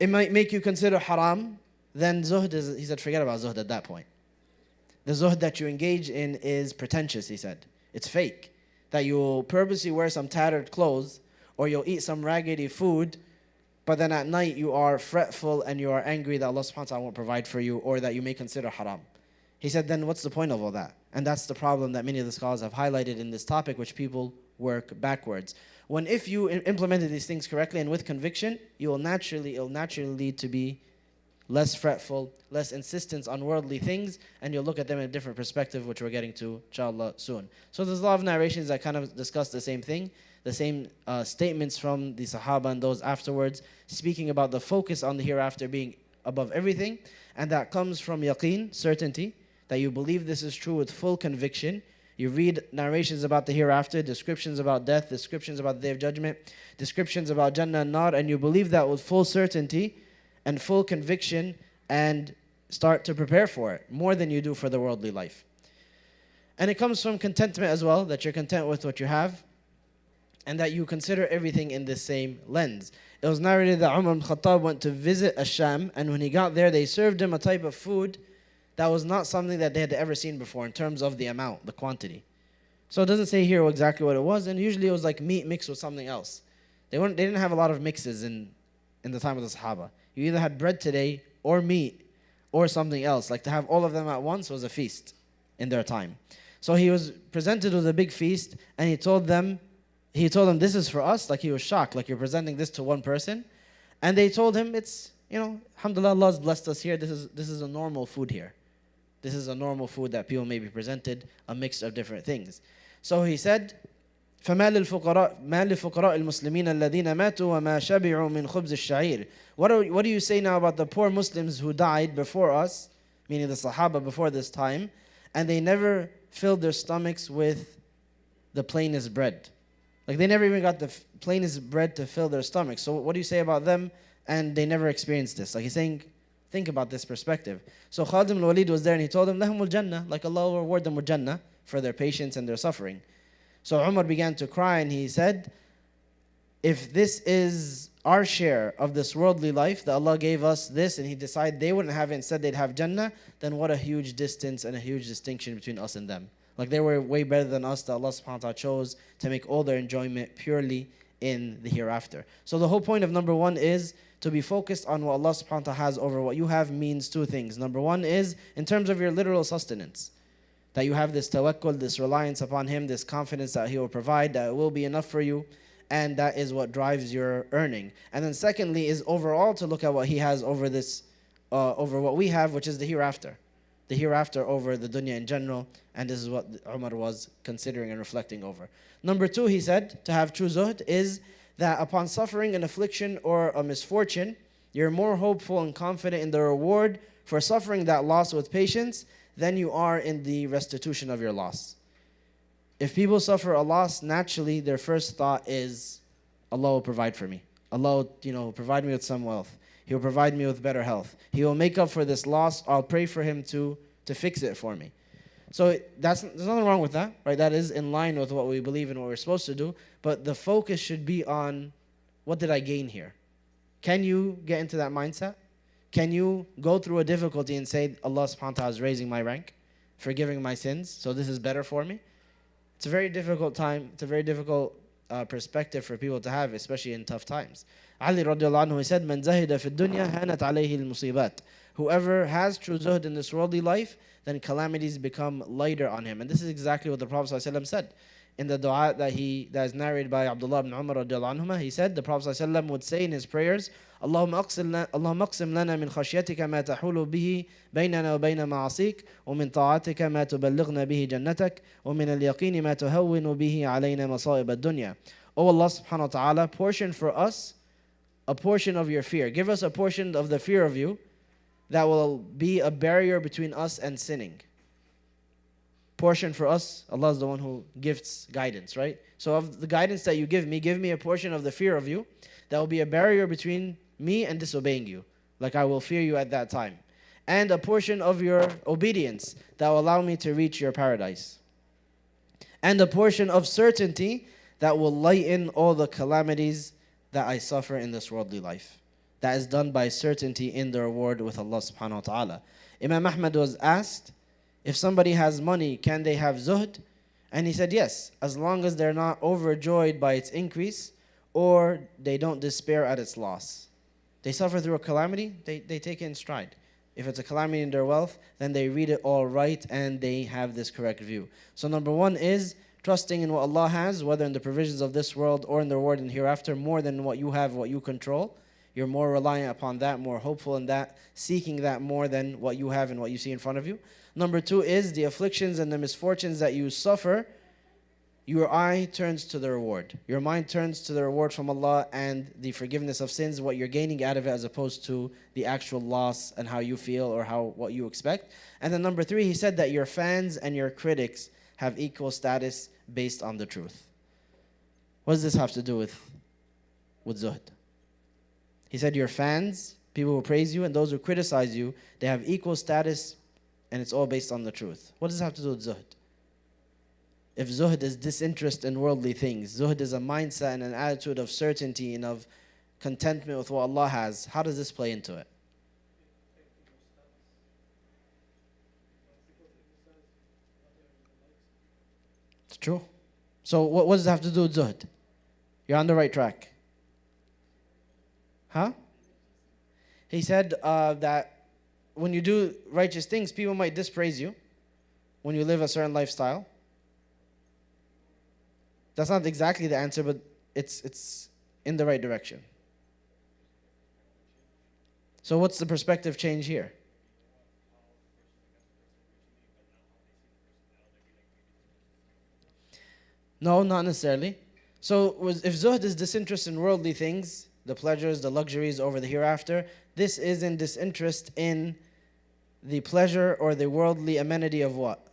It might make you consider haram. Then zuhd is, he said, forget about zuhd at that point. The zuhd that you engage in is pretentious, he said. It's fake. That you will purposely wear some tattered clothes, or you'll eat some raggedy food, but then at night you are fretful and you are angry that Allah subhanahu wa ta'ala won't provide for you, or that you may consider haram. He said, then what's the point of all that? And that's the problem that many of the scholars have highlighted in this topic, which people work backwards. When if you implemented these things correctly and with conviction, it'll naturally lead to be less fretful, less insistence on worldly things, and you'll look at them in a different perspective, which we're getting to, inshallah, soon. So there's a lot of narrations that kind of discuss the same thing, the same statements from the Sahaba and those afterwards, speaking about the focus on the hereafter being above everything, and that comes from yaqeen, certainty, that you believe this is true with full conviction. You read narrations about the hereafter, descriptions about death, descriptions about the Day of Judgment, descriptions about Jannah and Nar, and you believe that with full certainty and full conviction, and start to prepare for it more than you do for the worldly life. And it comes from contentment as well, that you're content with what you have, and that you consider everything in the same lens. It was narrated that Umar ibn Khattab went to visit Ash-Sham, and when he got there, they served him a type of food that was not something that they had ever seen before in terms of the amount, the quantity. So it doesn't say here exactly what it was, and usually it was like meat mixed with something else. They didn't have a lot of mixes in the time of the Sahaba. You either had bread today, or meat, or something else. Like to have all of them at once was a feast in their time. So he was presented with a big feast, and he told them, this is for us. Like he was shocked, like you're presenting this to one person. And they told him, it's, alhamdulillah, Allah has blessed us here. This is a normal food here. This is a normal food that people may be presented, a mix of different things. So he said, فما للفقراء المسلمين الذين ماتوا وما شبعوا من خبز الشعير. What do you say now about the poor Muslims who died before us, meaning the Sahaba before this time, and they never filled their stomachs with the plainest bread? Like they never even got the plainest bread to fill their stomachs. So what do you say about them? And they never experienced this. Like he's saying, think about this perspective. So Khalid ibn Walid was there, and he told them, lahumul jannah, like Allah will reward them with Jannah for their patience and their suffering. So Umar began to cry, and he said, if this is our share of this worldly life, that Allah gave us this, and He decided they wouldn't have it, instead they'd have Jannah, then what a huge distance and a huge distinction between us and them. Like they were way better than us, that Allah subhanahu wa ta'ala chose to make all their enjoyment purely in the hereafter. So the whole point of number one is to be focused on what Allah subhanahu wa ta'ala has over what you have means two things. Number one is in terms of your literal sustenance, that you have this tawakkul, this reliance upon Him, this confidence that He will provide, that it will be enough for you, and that is what drives your earning. And then secondly is overall to look at what He has over this, over what we have, which is the hereafter. The hereafter over the dunya in general, and this is what Umar was considering and reflecting over. Number two, he said, to have true zuhd is that upon suffering an affliction or a misfortune, you're more hopeful and confident in the reward for suffering that loss with patience than you are in the restitution of your loss. If people suffer a loss, naturally their first thought is, Allah will provide for me. Allah will provide me with some wealth. He will provide me with better health. He will make up for this loss. I'll pray for Him to fix it for me. So there's nothing wrong with that, right? That is in line with what we believe and what we're supposed to do. But the focus should be on, what did I gain here? Can you get into that mindset? Can you go through a difficulty and say, Allah subhanahu wa ta'ala is raising my rank, forgiving my sins, so this is better for me? It's a very difficult time. It's a very difficult perspective for people to have, especially in tough times. Ali radiallahu anhu, he said, "Man zahida fi dunya hanat alayhi al-musibat." Whoever has true zuhd in this worldly life, then calamities become lighter on him. And this is exactly what the Prophet ﷺ said in the dua that is narrated by Abdullah ibn Umar radiallahu anhuma. He said, the Prophet ﷺ would say in his prayers, Allahumma aqsim lana min khashyatika ma tahulu bihi baynana wa bayna ma'asik, wa min ta'atika ma tuballighna bihi jannatak, wa min al-yaqini ma tuhawwinu bihi alayna masa'ib ad-dunya. O Allah subhanahu wa ta'ala, portion for us a portion of your fear. Give us a portion of the fear of you that will be a barrier between us and sinning. Portion for us, Allah is the one who gives guidance, right? So of the guidance that you give me a portion of the fear of you that will be a barrier between me and disobeying you, like I will fear you at that time. And a portion of your obedience that will allow me to reach your paradise. And a portion of certainty that will lighten all the calamities that I suffer in this worldly life. That is done by certainty in the reward with Allah subhanahu wa ta'ala. Imam Ahmad was asked, if somebody has money, can they have zuhd? And he said yes, as long as they're not overjoyed by its increase or they don't despair at its loss. They suffer through a calamity, they take it in stride. If it's a calamity in their wealth, then they read it all right and they have this correct view. So number one is trusting in what Allah has, whether in the provisions of this world or in the reward and hereafter, more than what you have, what you control. You're more reliant upon that, more hopeful in that, seeking that more than what you have and what you see in front of you. Number two is the afflictions and the misfortunes that you suffer, your eye turns to the reward. Your mind turns to the reward from Allah and the forgiveness of sins, what you're gaining out of it, as opposed to the actual loss and how you feel or what you expect. And then number three, he said that your fans and your critics have equal status based on the truth. What does this have to do with zuhd? He said your fans, people who praise you, and those who criticize you, they have equal status, and it's all based on the truth. What does this have to do with zuhd? If zuhd is disinterest in worldly things, zuhd is a mindset and an attitude of certainty and of contentment with what Allah has, how does this play into it? It's true. So what does it have to do with zuhd? You're on the right track. Huh? He said that when you do righteous things, people might dispraise you when you live a certain lifestyle. That's not exactly the answer, but it's in the right direction. So what's the perspective change here? No, not necessarily. So if zuhd is disinterest in worldly things, the pleasures, the luxuries over the hereafter, this is in disinterest in the pleasure or the worldly amenity of what?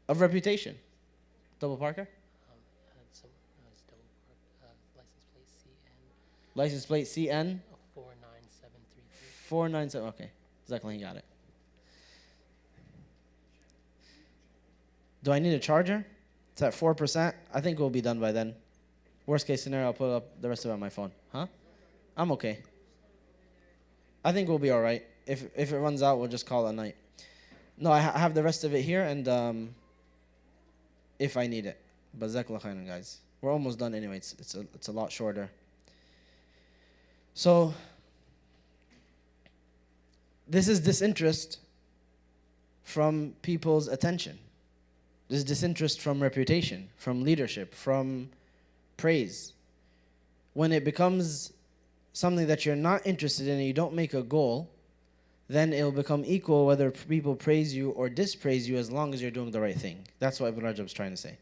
Of reputation. Double Parker? It's double park, License plate CN? 49733. 497, okay. Exactly, he got it. Do I need a charger? It's at 4%. I think we'll be done by then. Worst case scenario, I'll put up the rest of it on my phone. Huh? I'm okay. I think we'll be all right. If it runs out, we'll just call it a night. No, I have the rest of it here, and if I need it. But Jazakallah khairan, guys. We're almost done anyway. It's a lot shorter. So this is disinterest from people's attention. This is disinterest from reputation, from leadership, from praise. When it becomes something that you're not interested in and you don't make a goal, then it'll become equal whether people praise you or dispraise you as long as you're doing the right thing. That's what Ibn Rajab is trying to say.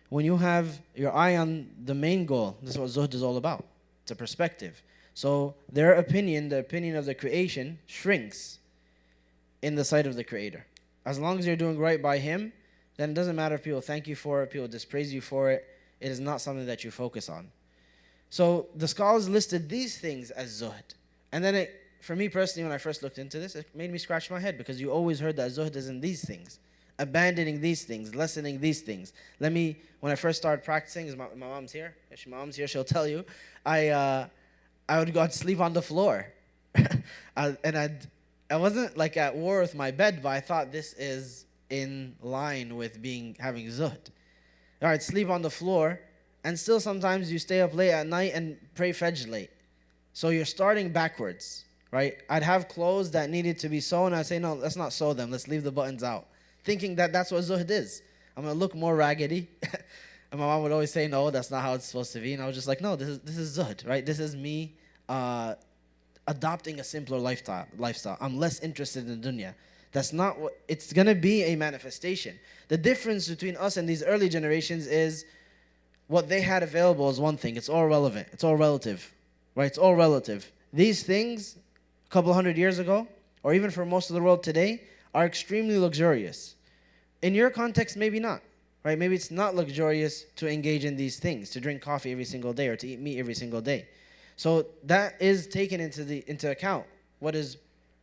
When you have your eye on the main goal, this is what zuhd is all about. It's a perspective. So their opinion, the opinion of the creation, shrinks in the sight of the Creator. As long as you're doing right by Him, then it doesn't matter if people thank you for it, people dispraise you for it. It is not something that you focus on. So the scholars listed these things as zuhd. And then for me personally, when I first looked into this, it made me scratch my head because you always heard that zuhd is in these things. Abandoning these things, lessening these things. When I first started practicing, my mom's here. If my mom's here, she'll tell you. I would go to sleep on the floor. I wasn't like at war with my bed, but I thought this is in line with having zuhd. All right, sleep on the floor, and still sometimes you stay up late at night and pray Fajr late. So you're starting backwards, right? I'd have clothes that needed to be sewn. I'd say, no, let's not sew them. Let's leave the buttons out. Thinking that that's what Zuhd is. I'm going to look more raggedy. And my mom would always say, no, that's not how it's supposed to be. And I was just like, no, this is Zuhd, right? This is me adopting a simpler lifestyle. I'm less interested in dunya. That's not what, it's going to be a manifestation. The difference between us and these early generations is what they had available is one thing. It's all relevant. It's all relative, right? It's all relative. These things, a couple hundred years ago, or even for most of the world today, are extremely luxurious. In your context, maybe not, right? Maybe it's not luxurious to engage in these things, to drink coffee every single day or to eat meat every single day. So that is taken into account, what is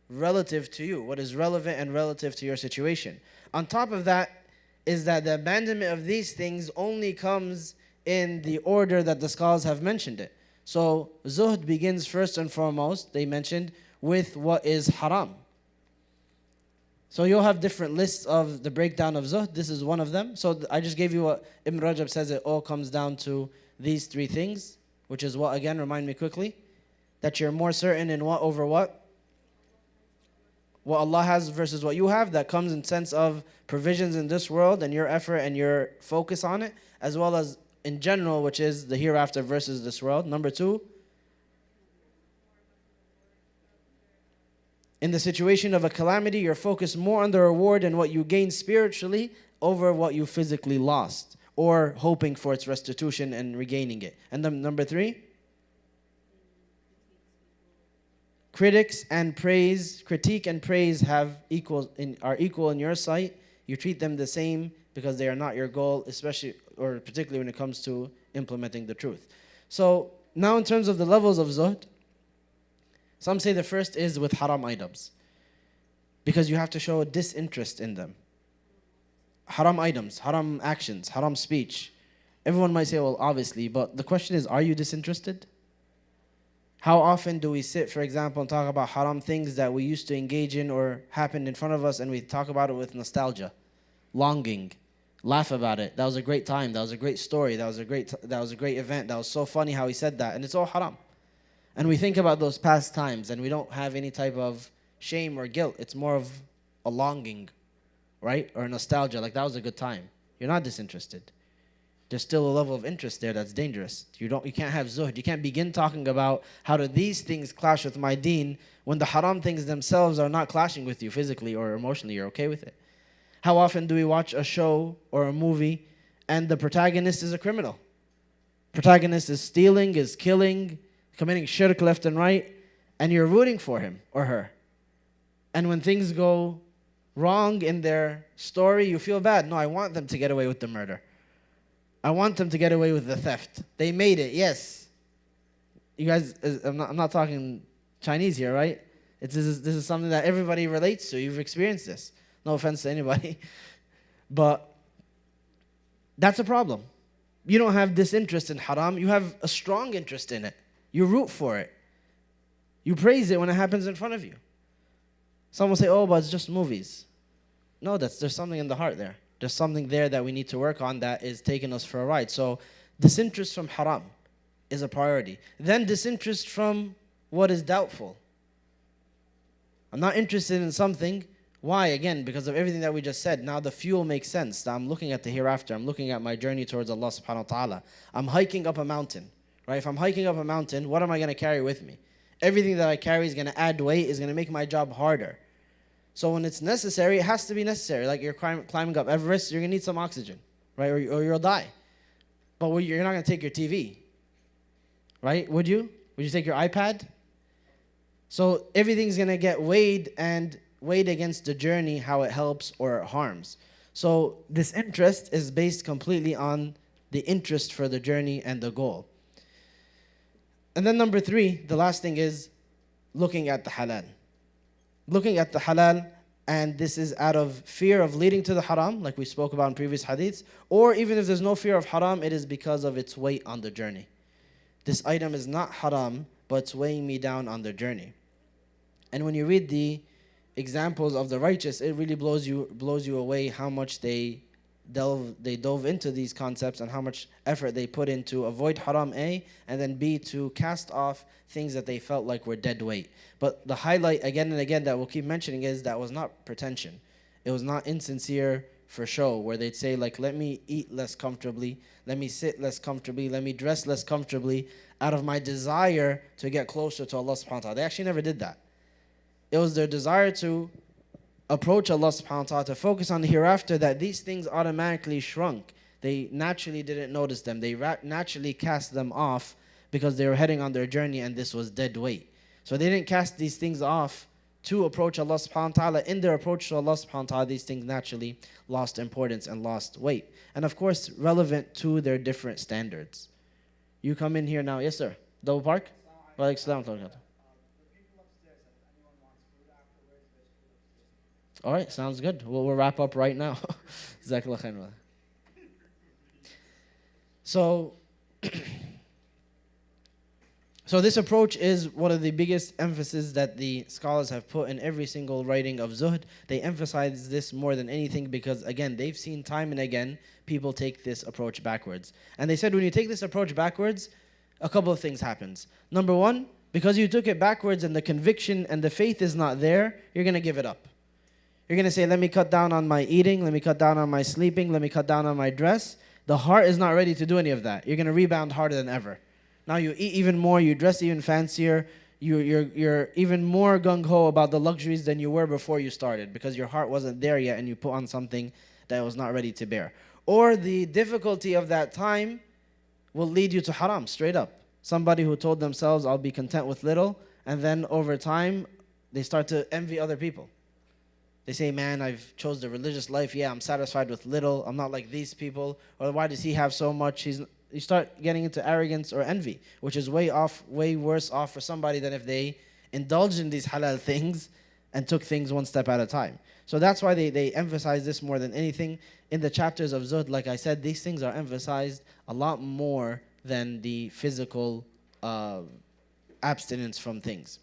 relative to you, what is relevant and relative to your situation. On top of that is that the abandonment of these things only comes in the order that the scholars have mentioned it. So Zuhd begins first and foremost, they mentioned, with what is haram. So you'll have different lists of the breakdown of Zuhd. This is one of them. So I just gave you what Ibn Rajab says. It all comes down to these three things, which is what, again, remind me quickly? That you're more certain in what over what? What Allah has versus what you have. That comes in sense of provisions in this world and your effort and your focus on it, as well as in general, which is the hereafter versus this world. Number two, in the situation of a calamity, you're focused more on the reward and what you gain spiritually over what you physically lost, or hoping for its restitution and regaining it. And then number three, critique and praise are equal in your sight. You treat them the same because they are not your goal, especially or particularly when it comes to implementing the truth. So now in terms of the levels of Zuhd, some say the first is with haram items, because you have to show a disinterest in them. Haram items, haram actions, haram speech. Everyone might say, well, obviously, but the question is, are you disinterested? How often do we sit, for example, and talk about haram things that we used to engage in or happened in front of us, and we talk about it with nostalgia, longing, laugh about it. That was a great time. That was a great story. That was a great event. That was so funny how he said that. And it's all haram. And we think about those past times, and we don't have any type of shame or guilt. It's more of a longing, right? Or nostalgia, like that was a good time. You're not disinterested. There's still a level of interest there that's dangerous. You can't have zuhd. You can't begin talking about how do these things clash with my deen when the haram things themselves are not clashing with you physically or emotionally. You're okay with it. How often do we watch a show or a movie and the protagonist is a criminal? Protagonist is stealing, is killing, committing shirk left and right, and you're rooting for him or her. And when things go wrong in their story, you feel bad. No, I want them to get away with the murder. I want them to get away with the theft. They made it, yes. You guys, I'm not talking Chinese here, right? This is something that everybody relates to. You've experienced this. No offense to anybody. But that's a problem. You don't have disinterest in haram. You have a strong interest in it. You root for it. You praise it when it happens in front of you. Some will say, oh, but it's just movies. No, there's something in the heart there. There's something there that we need to work on that is taking us for a ride. So disinterest from haram is a priority. Then disinterest from what is doubtful. I'm not interested in something. Why? Again, because of everything that we just said. Now the fuel makes sense. Now I'm looking at the hereafter. I'm looking at my journey towards Allah subhanahu wa ta'ala. I'm hiking up a mountain. Right? If I'm hiking up a mountain, what am I going to carry with me? Everything that I carry is going to add weight, is going to make my job harder. So when it's necessary, it has to be necessary. Like you're climbing up Everest, you're going to need some oxygen, right? Or you'll die. But you're not going to take your TV, right? Would you? Would you take your iPad? So everything's going to get weighed against the journey, how it helps or it harms. So this interest is based completely on the interest for the journey and the goal. And then number 3, the last thing is looking at the halal. Looking at the halal, and this is out of fear of leading to the haram, like we spoke about in previous hadiths, or even if there's no fear of haram, it is because of its weight on the journey. This item is not haram, but it's weighing me down on the journey. And when you read the examples of the righteous, it really blows you away how much they dove into these concepts and how much effort they put in to avoid haram A, and then B, to cast off things that they felt like were dead weight. But the highlight again and again that we'll keep mentioning is that was not pretension. It was not insincere for show, where they'd say like, let me eat less comfortably, let me sit less comfortably, let me dress less comfortably out of my desire to get closer to Allah subhanahu wa ta'ala. They actually never did that. It was their desire to approach Allah subhanahu wa ta'ala, to focus on the hereafter, that these things automatically shrunk. They naturally didn't notice them. They naturally cast them off because they were heading on their journey and this was dead weight. So they didn't cast these things off to approach Allah subhanahu wa ta'ala. In their approach to Allah subhanahu wa ta'ala, these things naturally lost importance and lost weight. And of course, relevant to their different standards. You come in here now. Yes, sir. Double Park? Wa alaikum salam. All right, sounds good. We'll wrap up right now. Jazakallah khairan. So this approach is one of the biggest emphasis that the scholars have put in every single writing of Zuhd. They emphasize this more than anything because, again, they've seen time and again people take this approach backwards. And they said when you take this approach backwards, a couple of things happens. Number one, because you took it backwards and the conviction and the faith is not there, you're going to give it up. You're going to say, let me cut down on my eating, let me cut down on my sleeping, let me cut down on my dress. The heart is not ready to do any of that. You're going to rebound harder than ever. Now you eat even more, you dress even fancier, you're even more gung-ho about the luxuries than you were before you started because your heart wasn't there yet and you put on something that was not ready to bear. Or the difficulty of that time will lead you to haram, straight up. Somebody who told themselves, I'll be content with little, and then over time, they start to envy other people. They say, man, I've chose the religious life. Yeah, I'm satisfied with little. I'm not like these people. Or why does he have so much? You start getting into arrogance or envy, which is way worse off for somebody than if they indulged in these halal things and took things one step at a time. So that's why they emphasize this more than anything. In the chapters of Zuhd, like I said, these things are emphasized a lot more than the physical abstinence from things.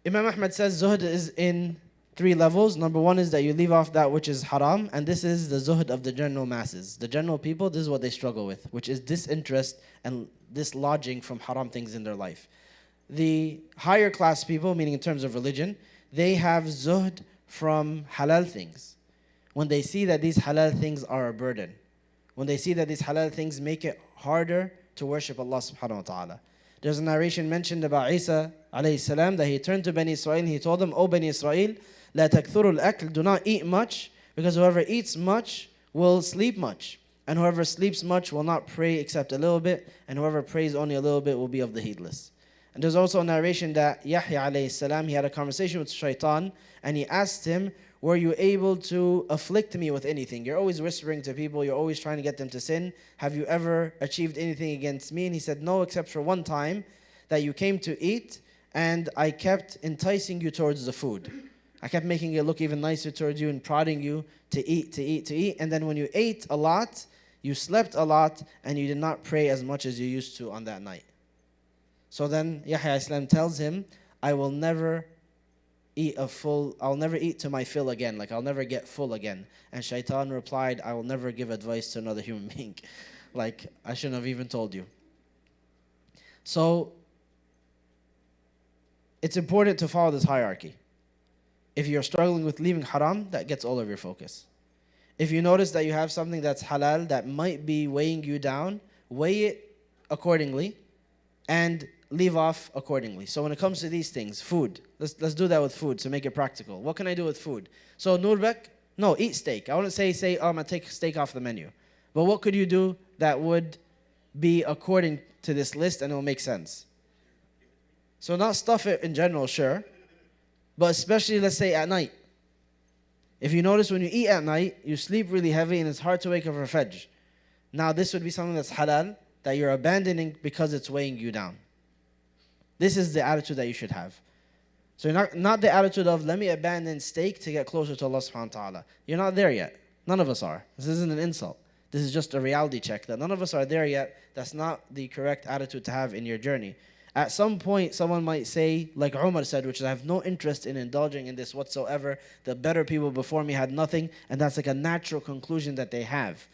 Imam Ahmad says Zuhd is in 3 levels. Number 1 is that you leave off that which is haram, and this is the zuhd of the general masses. The general people, this is what they struggle with, which is disinterest and dislodging from haram things in their life. The higher class people, meaning in terms of religion, they have zuhd from halal things. When they see that these halal things are a burden, when they see that these halal things make it harder to worship Allah subhanahu wa ta'ala. There's a narration mentioned about Isa alayhi salam that he turned to Bani Israel and he told them, O Bani Israel, لا تكثروا الأكل, do not eat much, because whoever eats much will sleep much, and whoever sleeps much will not pray except a little bit, and whoever prays only a little bit will be of the heedless. And there's also a narration that Yahya alayhi salam, he had a conversation with Shaitan, and he asked him, were you able to afflict me with anything? You're always whispering to people, you're always trying to get them to sin. Have you ever achieved anything against me? And he said, no, except for one time that you came to eat, and I kept enticing you towards the food. I kept making it look even nicer towards you and prodding you to eat. And then when you ate a lot, you slept a lot, and you did not pray as much as you used to on that night. So then Yahya Islam tells him, I will never eat I'll never eat to my fill again. Like, I'll never get full again. And Shaitan replied, I will never give advice to another human being. Like, I shouldn't have even told you. So it's important to follow this hierarchy. If you're struggling with leaving haram, that gets all of your focus. If you notice that you have something that's halal that might be weighing you down, weigh it accordingly and leave off accordingly. So when it comes to these things, food, let's do that with food to make it practical. What can I do with food? So Nurbek, no, eat steak. I wouldn't say, oh, I'm going to take steak off the menu. But what could you do that would be according to this list and it will make sense? So not stuff it in general, sure. But especially, let's say, at night. If you notice when you eat at night, you sleep really heavy and it's hard to wake up for Fajr. Now this would be something that's halal, that you're abandoning because it's weighing you down. This is the attitude that you should have. So you're not the attitude of, let me abandon steak to get closer to Allah subhanahu wa ta'ala. You're not there yet. None of us are. This isn't an insult. This is just a reality check that none of us are there yet. That's not the correct attitude to have in your journey. At some point, someone might say, like Umar said, which is, I have no interest in indulging in this whatsoever. The better people before me had nothing. And that's like a natural conclusion that they have.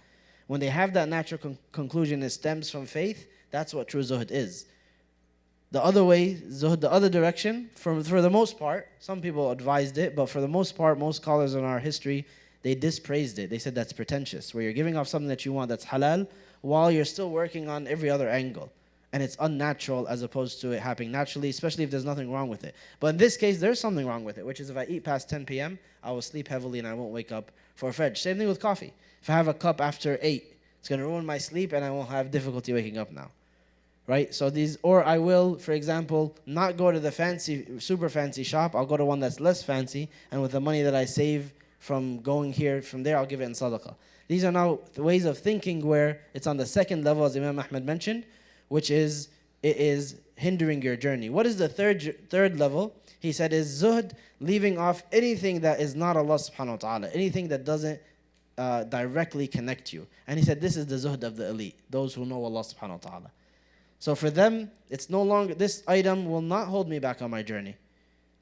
When they have that natural conclusion, it stems from faith. That's what true zuhd is. The other way, zuhd, the other direction, for the most part, some people advised it, but for the most part, most scholars in our history, they dispraised it. They said that's pretentious, where you're giving off something that you want that's halal, while you're still working on every other angle. And it's unnatural as opposed to it happening naturally, especially if there's nothing wrong with it. But in this case, there's something wrong with it, which is if I eat past 10 p.m., I will sleep heavily and I won't wake up for Fajr. Same thing with coffee. If I have a cup after 8, it's going to ruin my sleep and I won't have difficulty waking up now. Right? So these, or I will, for example, not go to the fancy, super fancy shop. I'll go to one that's less fancy, and with the money that I save from going here, from there, I'll give it in sadaqah. These are now the ways of thinking where it's on the second level, as Imam Ahmad mentioned, which is, it is hindering your journey. What is the third level? He said is zuhd, leaving off anything that is not Allah subhanahu wa ta'ala, anything that doesn't directly connect you. And he said this is the zuhd of the elite, those who know Allah subhanahu wa ta'ala. So for them, it's no longer, this item will not hold me back on my journey.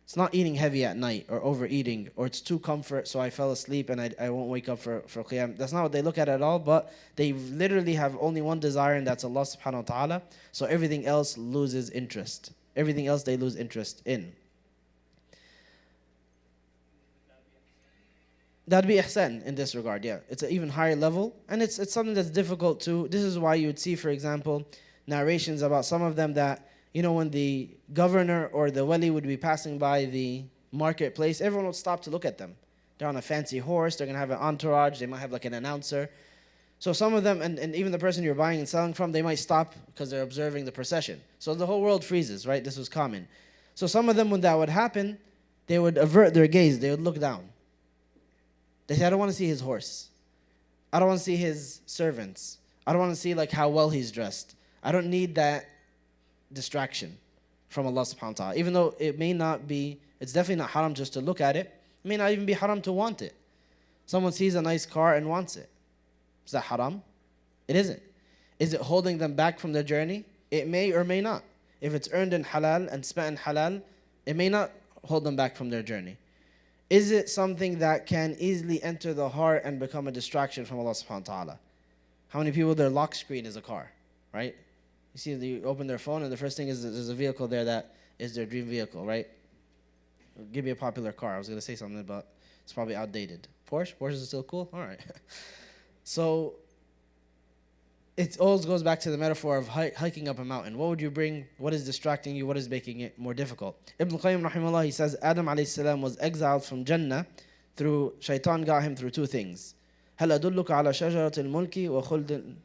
It's not eating heavy at night or overeating, or it's too comfort so I fell asleep and I won't wake up for qiyam. That's not what they look at all, but they literally have only one desire, and that's Allah subhanahu wa ta'ala. So everything else loses interest. Everything else they lose interest in. That'd be ihsan in this regard, yeah. It's an even higher level, and it's something that's difficult to, this is why you would see, for example, narrations about some of them that, you know, when the governor or the wali would be passing by the marketplace, everyone would stop to look at them. They're on a fancy horse, they're going to have an entourage, they might have like an announcer. So some of them, and even the person you're buying and selling from, they might stop because they're observing the procession. So the whole world freezes, right? This was common. So some of them, when that would happen, they would avert their gaze, they would look down. They say, I don't want to see his horse. I don't want to see his servants. I don't want to see like how well he's dressed. I don't need that distraction from Allah subhanahu wa ta'ala. Even though it may not be, it's definitely not haram just to look at it. It may not even be haram to want it. Someone sees a nice car and wants it. Is that haram? It isn't. Is it holding them back from their journey? It may or may not. If it's earned in halal and spent in halal, it may not hold them back from their journey. Is it something that can easily enter the heart and become a distraction from Allah subhanahu wa ta'ala? How many people, their lock screen is a car, right? You see, they open their phone and the first thing is there's a vehicle there that is their dream vehicle, right? Give me a popular car. I was going to say something, but it's probably outdated. Porsche? Porsche is still cool? All right. So it always goes back to the metaphor of hiking up a mountain. What would you bring? What is distracting you? What is making it more difficult? Ibn Qayyim rahimahullah, he says Adam alayhi salam was exiled from Jannah through, shaitan got him through two things. هل أدلك على شجرة الملك وخلد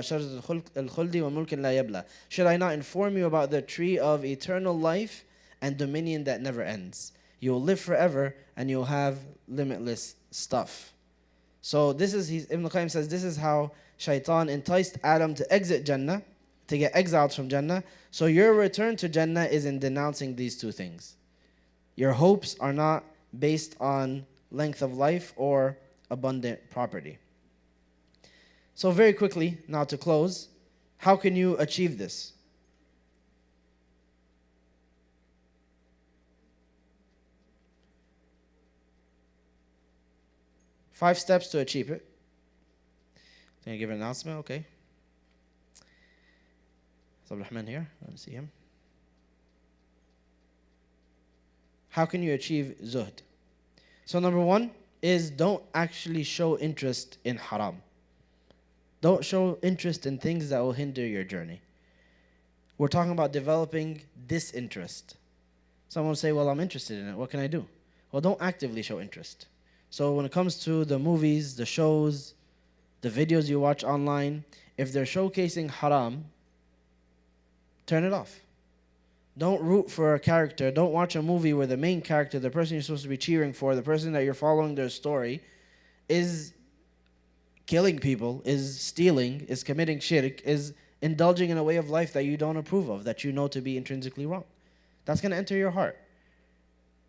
شجرة الخلد وملك لا يبلى. Should I not inform you about the tree of eternal life and dominion that never ends? You'll live forever and you'll have limitless stuff. So this is, Ibn Qayyim says, this is how shaitan enticed Adam to exit Jannah, to get exiled from Jannah. So your return to Jannah is in denouncing these two things. Your hopes are not based on length of life or abundant property. So very quickly, now to close, how can you achieve this? Five steps to achieve it. Can I give an announcement? Okay. Is Rahman here? I don't see him. How can you achieve zuhd? So number one is don't actually show interest in haram. Don't show interest in things that will hinder your journey. We're talking about developing disinterest. Someone will say, well, I'm interested in it. What can I do? Well, don't actively show interest. So when it comes to the movies, the shows, the videos you watch online, if they're showcasing haram, turn it off. Don't root for a character. Don't watch a movie where the main character, the person you're supposed to be cheering for, the person that you're following their story, is killing people, is stealing, is committing shirk, is indulging in a way of life that you don't approve of, that you know to be intrinsically wrong. That's going to enter your heart.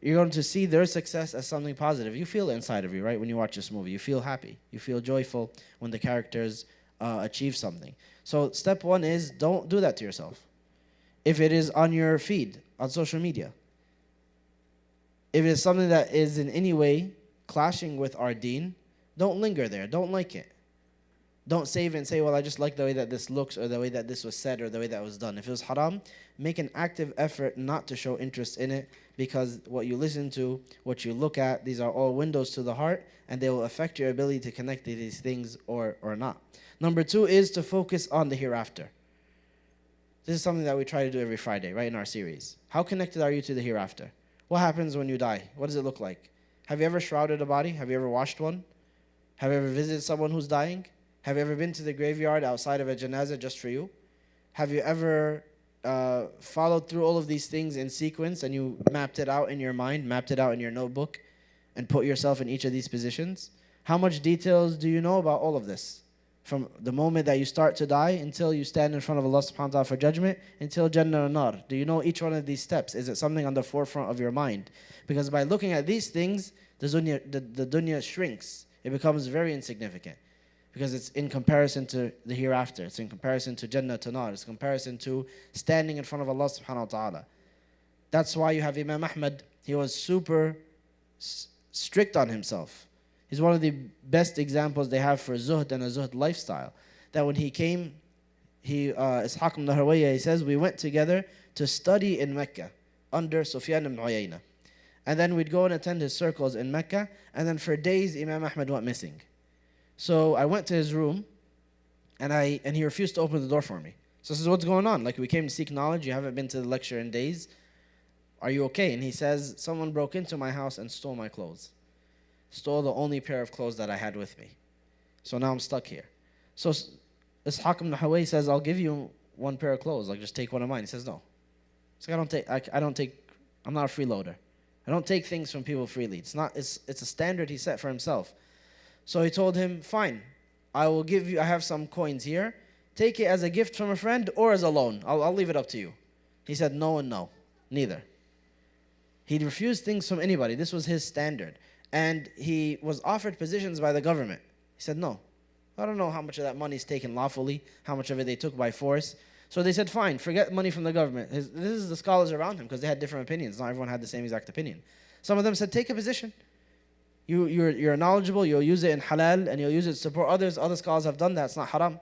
You're going to see their success as something positive. You feel it inside of you, right? When you watch this movie, you feel happy. You feel joyful when the characters achieve something. So step one is don't do that to yourself. if it is on your feed, on social media. If it is something that is in any way clashing with our deen, don't linger there, don't like it. Don't save and say, well, I just like the way that this looks or the way that this was said or the way that was done. If it was haram, make an active effort not to show interest in it, because what you listen to, what you look at, these are all windows to the heart, and they will affect your ability to connect to these things or not. Number 2 is to focus on the hereafter. This is something that we try to do every Friday, right, in our series. How connected are you to the hereafter? What happens when you die? What does it look like? Have you ever shrouded a body? Have you ever washed one? Have you ever visited someone who's dying? Have you ever been to the graveyard outside of a janazah just for you? Have you ever followed through all of these things in sequence and you mapped it out in your mind, mapped it out in your notebook, and put yourself in each of these positions? How much details do you know about all of this? From the moment that you start to die until you stand in front of Allah subhanahu wa ta'ala for judgment, until Jannah or Nar. Do you know each one of these steps? Is it something on the forefront of your mind? Because by looking at these things, the dunya shrinks. It becomes very insignificant. Because it's in comparison to the hereafter. It's in comparison to Jannah to Nar. It's in comparison to standing in front of Allah subhanahu wa ta'ala. That's why you have Imam Ahmad. He was super strict on himself. He's one of the best examples they have for Zuhd and a Zuhd lifestyle. That when he came, Ishaq ibn Rahawayh, he says, we went together to study in Mecca under Sufyan ibn Uyayna. And then we'd go and attend his circles in Mecca, and then for days Imam Ahmad went missing. So I went to his room, and he refused to open the door for me. So I said, what's going on? Like, we came to seek knowledge, you haven't been to the lecture in days. Are you okay? And he says, someone broke into my house and stole my clothes. Stole the only pair of clothes that I had with me. So now I'm stuck here. So Ishaq ibn Rahawayh says, I'll give you one pair of clothes, like just take one of mine. He says, no. He's like, I'm not a freeloader. I don't take things from people freely. It's a standard he set for himself. So he told him, fine, I will give you, I have some coins here. Take it as a gift from a friend or as a loan. I'll leave it up to you. He said no and no, neither. He refused things from anybody. This was his standard. And he was offered positions by the government. He said no. I don't know how much of that money is taken lawfully, how much of it they took by force. So they said, fine, forget money from the government. This is the scholars around him, because they had different opinions. Not everyone had the same exact opinion. Some of them said, take a position. You're knowledgeable, you'll use it in halal, and you'll use it to support others. Other scholars have done that, it's not haram.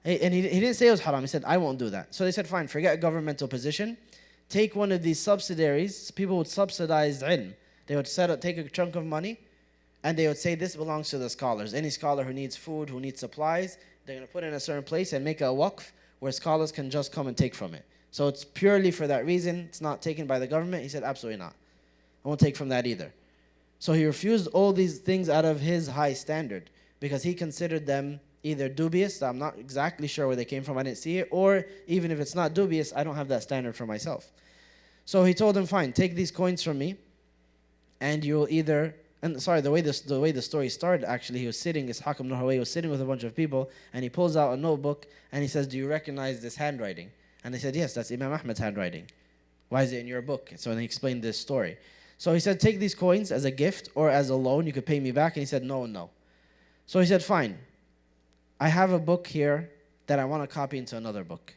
And he didn't say it was haram, he said, I won't do that. So they said, fine, forget a governmental position. Take one of these subsidiaries. People would subsidize ilm. They would take a chunk of money, and they would say, this belongs to the scholars. Any scholar who needs food, who needs supplies, they're going to put it in a certain place and make a waqf where scholars can just come and take from it. So it's purely for that reason. It's not taken by the government. He said, absolutely not. I won't take from that either. So he refused all these things out of his high standard, because he considered them either dubious, that I'm not exactly sure where they came from, I didn't see it, or even if it's not dubious, I don't have that standard for myself. So he told him, fine, take these coins from me, and you'll either, and sorry, the way the story started, actually, he was sitting, Ishaq ibn Rahawayh was sitting with a bunch of people, and he pulls out a notebook, and he says, do you recognize this handwriting? And they said, yes, that's Imam Ahmad's handwriting. Why is it in your book? So he explained this story. So he said, take these coins as a gift or as a loan. You could pay me back. And he said, no and no. So he said, fine. I have a book here that I want to copy into another book.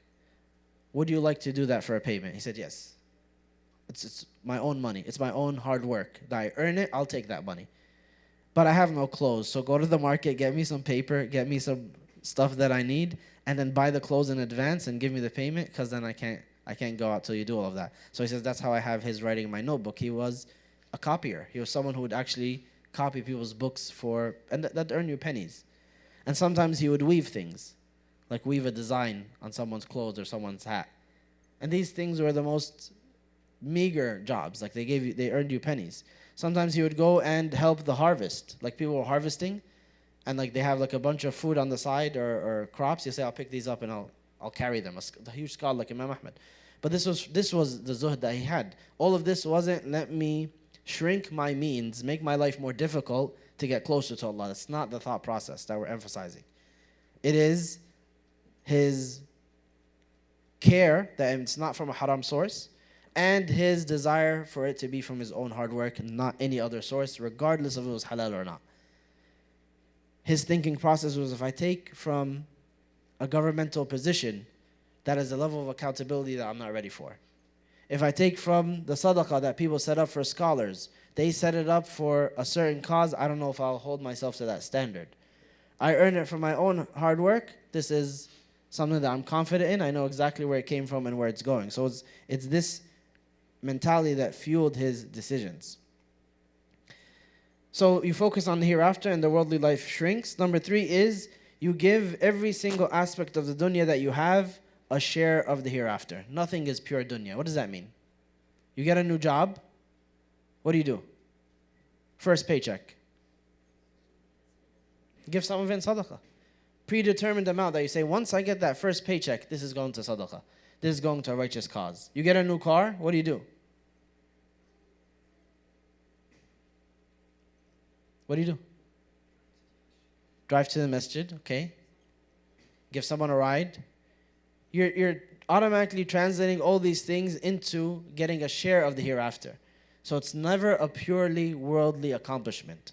Would you like to do that for a payment? He said, yes. It's my own money. It's my own hard work. That I earn it, I'll take that money. But I have no clothes. So go to the market, get me some paper, get me some stuff that I need, and then buy the clothes in advance and give me the payment, because then I can't go out till you do all of that. So he says, that's how I have his writing in my notebook. He was a copier. He was someone who would actually copy people's books and that earn you pennies. And sometimes he would weave things, like weave a design on someone's clothes or someone's hat. And these things were the most meager jobs. Like they earned you pennies. Sometimes he would go and help the harvest. Like people were harvesting, and like they have like a bunch of food on the side or crops. You say, I'll pick these up and I'll carry them. A huge scholar like Imam Ahmad. But this was the zuhd that he had. All of this wasn't, let me shrink my means, make my life more difficult to get closer to Allah. That's not the thought process that we're emphasizing. It is his care that it's not from a haram source, and his desire for it to be from his own hard work and not any other source, regardless of if it was halal or not. His thinking process was, if I take from a governmental position that is a level of accountability that I'm not ready for. If I take from the sadaqah that people set up for scholars, they set it up for a certain cause, I don't know if I'll hold myself to that standard. I earn it from my own hard work. This is something that I'm confident in. I know exactly where it came from and where it's going. So it's this mentality that fueled his decisions. So you focus on the hereafter and the worldly life shrinks. Number 3 is you give every single aspect of the dunya that you have a share of the hereafter. Nothing is pure dunya. What does that mean? You get a new job. What do? First paycheck. Give some of it in sadaqah. Predetermined amount that you say, once I get that first paycheck, this is going to sadaqah. This is going to a righteous cause. You get a new car. What do? What do? Drive to the masjid, okay. Give someone a ride. You're automatically translating all these things into getting a share of the hereafter. So it's never a purely worldly accomplishment.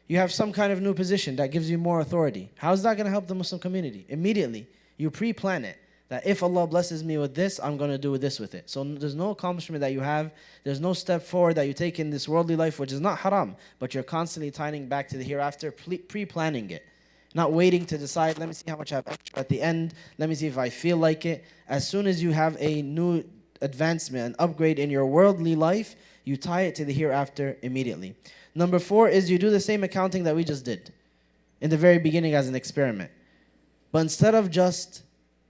You have some kind of new position that gives you more authority. How is that going to help the Muslim community? Immediately, you pre-plan it. That if Allah blesses me with this, I'm going to do this with it. So there's no accomplishment that you have. There's no step forward that you take in this worldly life, which is not haram, but you're constantly tying back to the hereafter, pre-planning it. Not waiting to decide, let me see how much I have extra at the end. Let me see if I feel like it. As soon as you have a new advancement, an upgrade in your worldly life, you tie it to the hereafter immediately. Number 4 is you do the same accounting that we just did in the very beginning as an experiment. But instead of just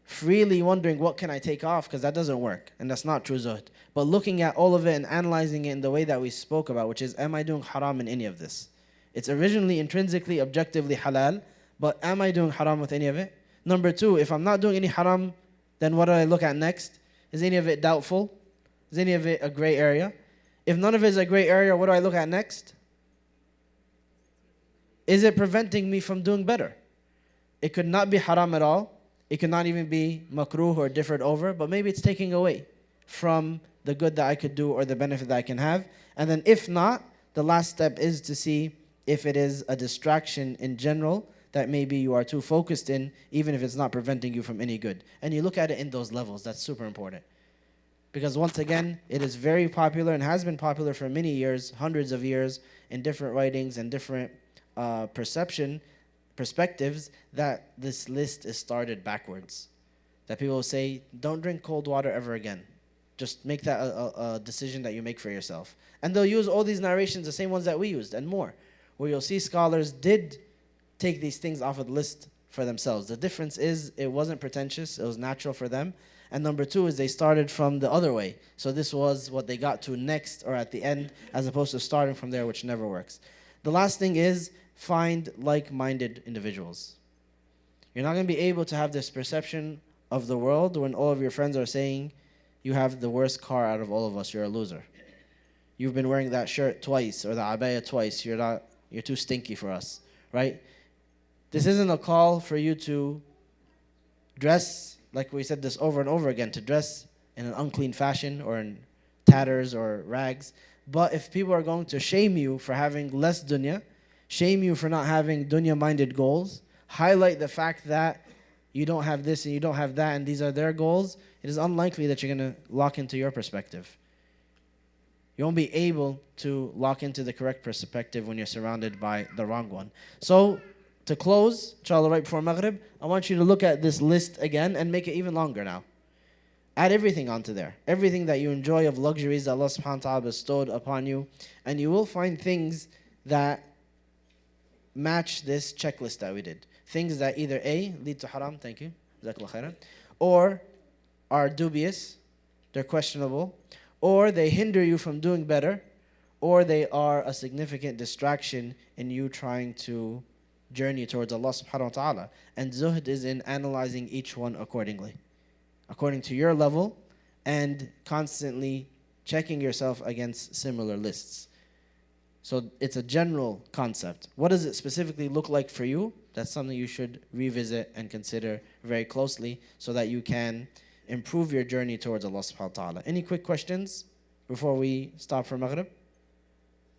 freely wondering what can I take off, because that doesn't work and that's not true zuhd, but looking at all of it and analyzing it in the way that we spoke about, which is, am I doing haram in any of this? It's originally intrinsically objectively halal, but am I doing haram with any of it? Number 2, if I'm not doing any haram, then what do I look at next? Is any of it doubtful? Is any of it a gray area? If none of it is a gray area, what do I look at next? Is it preventing me from doing better? It could not be haram at all. It could not even be makruh or differed over, but maybe it's taking away from the good that I could do or the benefit that I can have. And then if not, the last step is to see if it is a distraction in general that maybe you are too focused in, even if it's not preventing you from any good. And you look at it in those levels. That's super important. Because once again, it is very popular and has been popular for many years, hundreds of years, in different writings and different perspectives, that this list is started backwards. That people will say, don't drink cold water ever again. Just make that a decision that you make for yourself. And they'll use all these narrations, the same ones that we used and more, where you'll see scholars did take these things off of the list for themselves. The difference is it wasn't pretentious, it was natural for them. And number 2 is they started from the other way. So this was what they got to next or at the end, as opposed to starting from there, which never works. The last thing is find like-minded individuals. You're not going to be able to have this perception of the world when all of your friends are saying you have the worst car out of all of us, you're a loser. You've been wearing that shirt twice or the abaya twice, you're too stinky for us, right? This isn't a call for you to dress, like we said this over and over again, to dress in an unclean fashion or in tatters or rags. But if people are going to shame you for having less dunya, shame you for not having dunya-minded goals, highlight the fact that you don't have this and you don't have that and these are their goals, it is unlikely that you're going to lock into your perspective. You won't be able to lock into the correct perspective when you're surrounded by the wrong one. So, to close, inshallah, right before Maghrib, I want you to look at this list again and make it even longer now. Add everything onto there. Everything that you enjoy of luxuries that Allah subhanahu wa ta'ala bestowed upon you. And you will find things that match this checklist that we did. Things that either A, lead to haram, thank you, jazakallah khairan, or are dubious, they're questionable, or they hinder you from doing better, or they are a significant distraction in you trying to journey towards Allah subhanahu wa ta'ala. And zuhd is in analyzing each one accordingly, according to your level, and constantly checking yourself against similar lists. So it's a general concept. What does it specifically look like for you? That's something you should revisit and consider very closely so that you can improve your journey towards Allah subhanahu wa ta'ala. Any quick questions before we stop for Maghrib?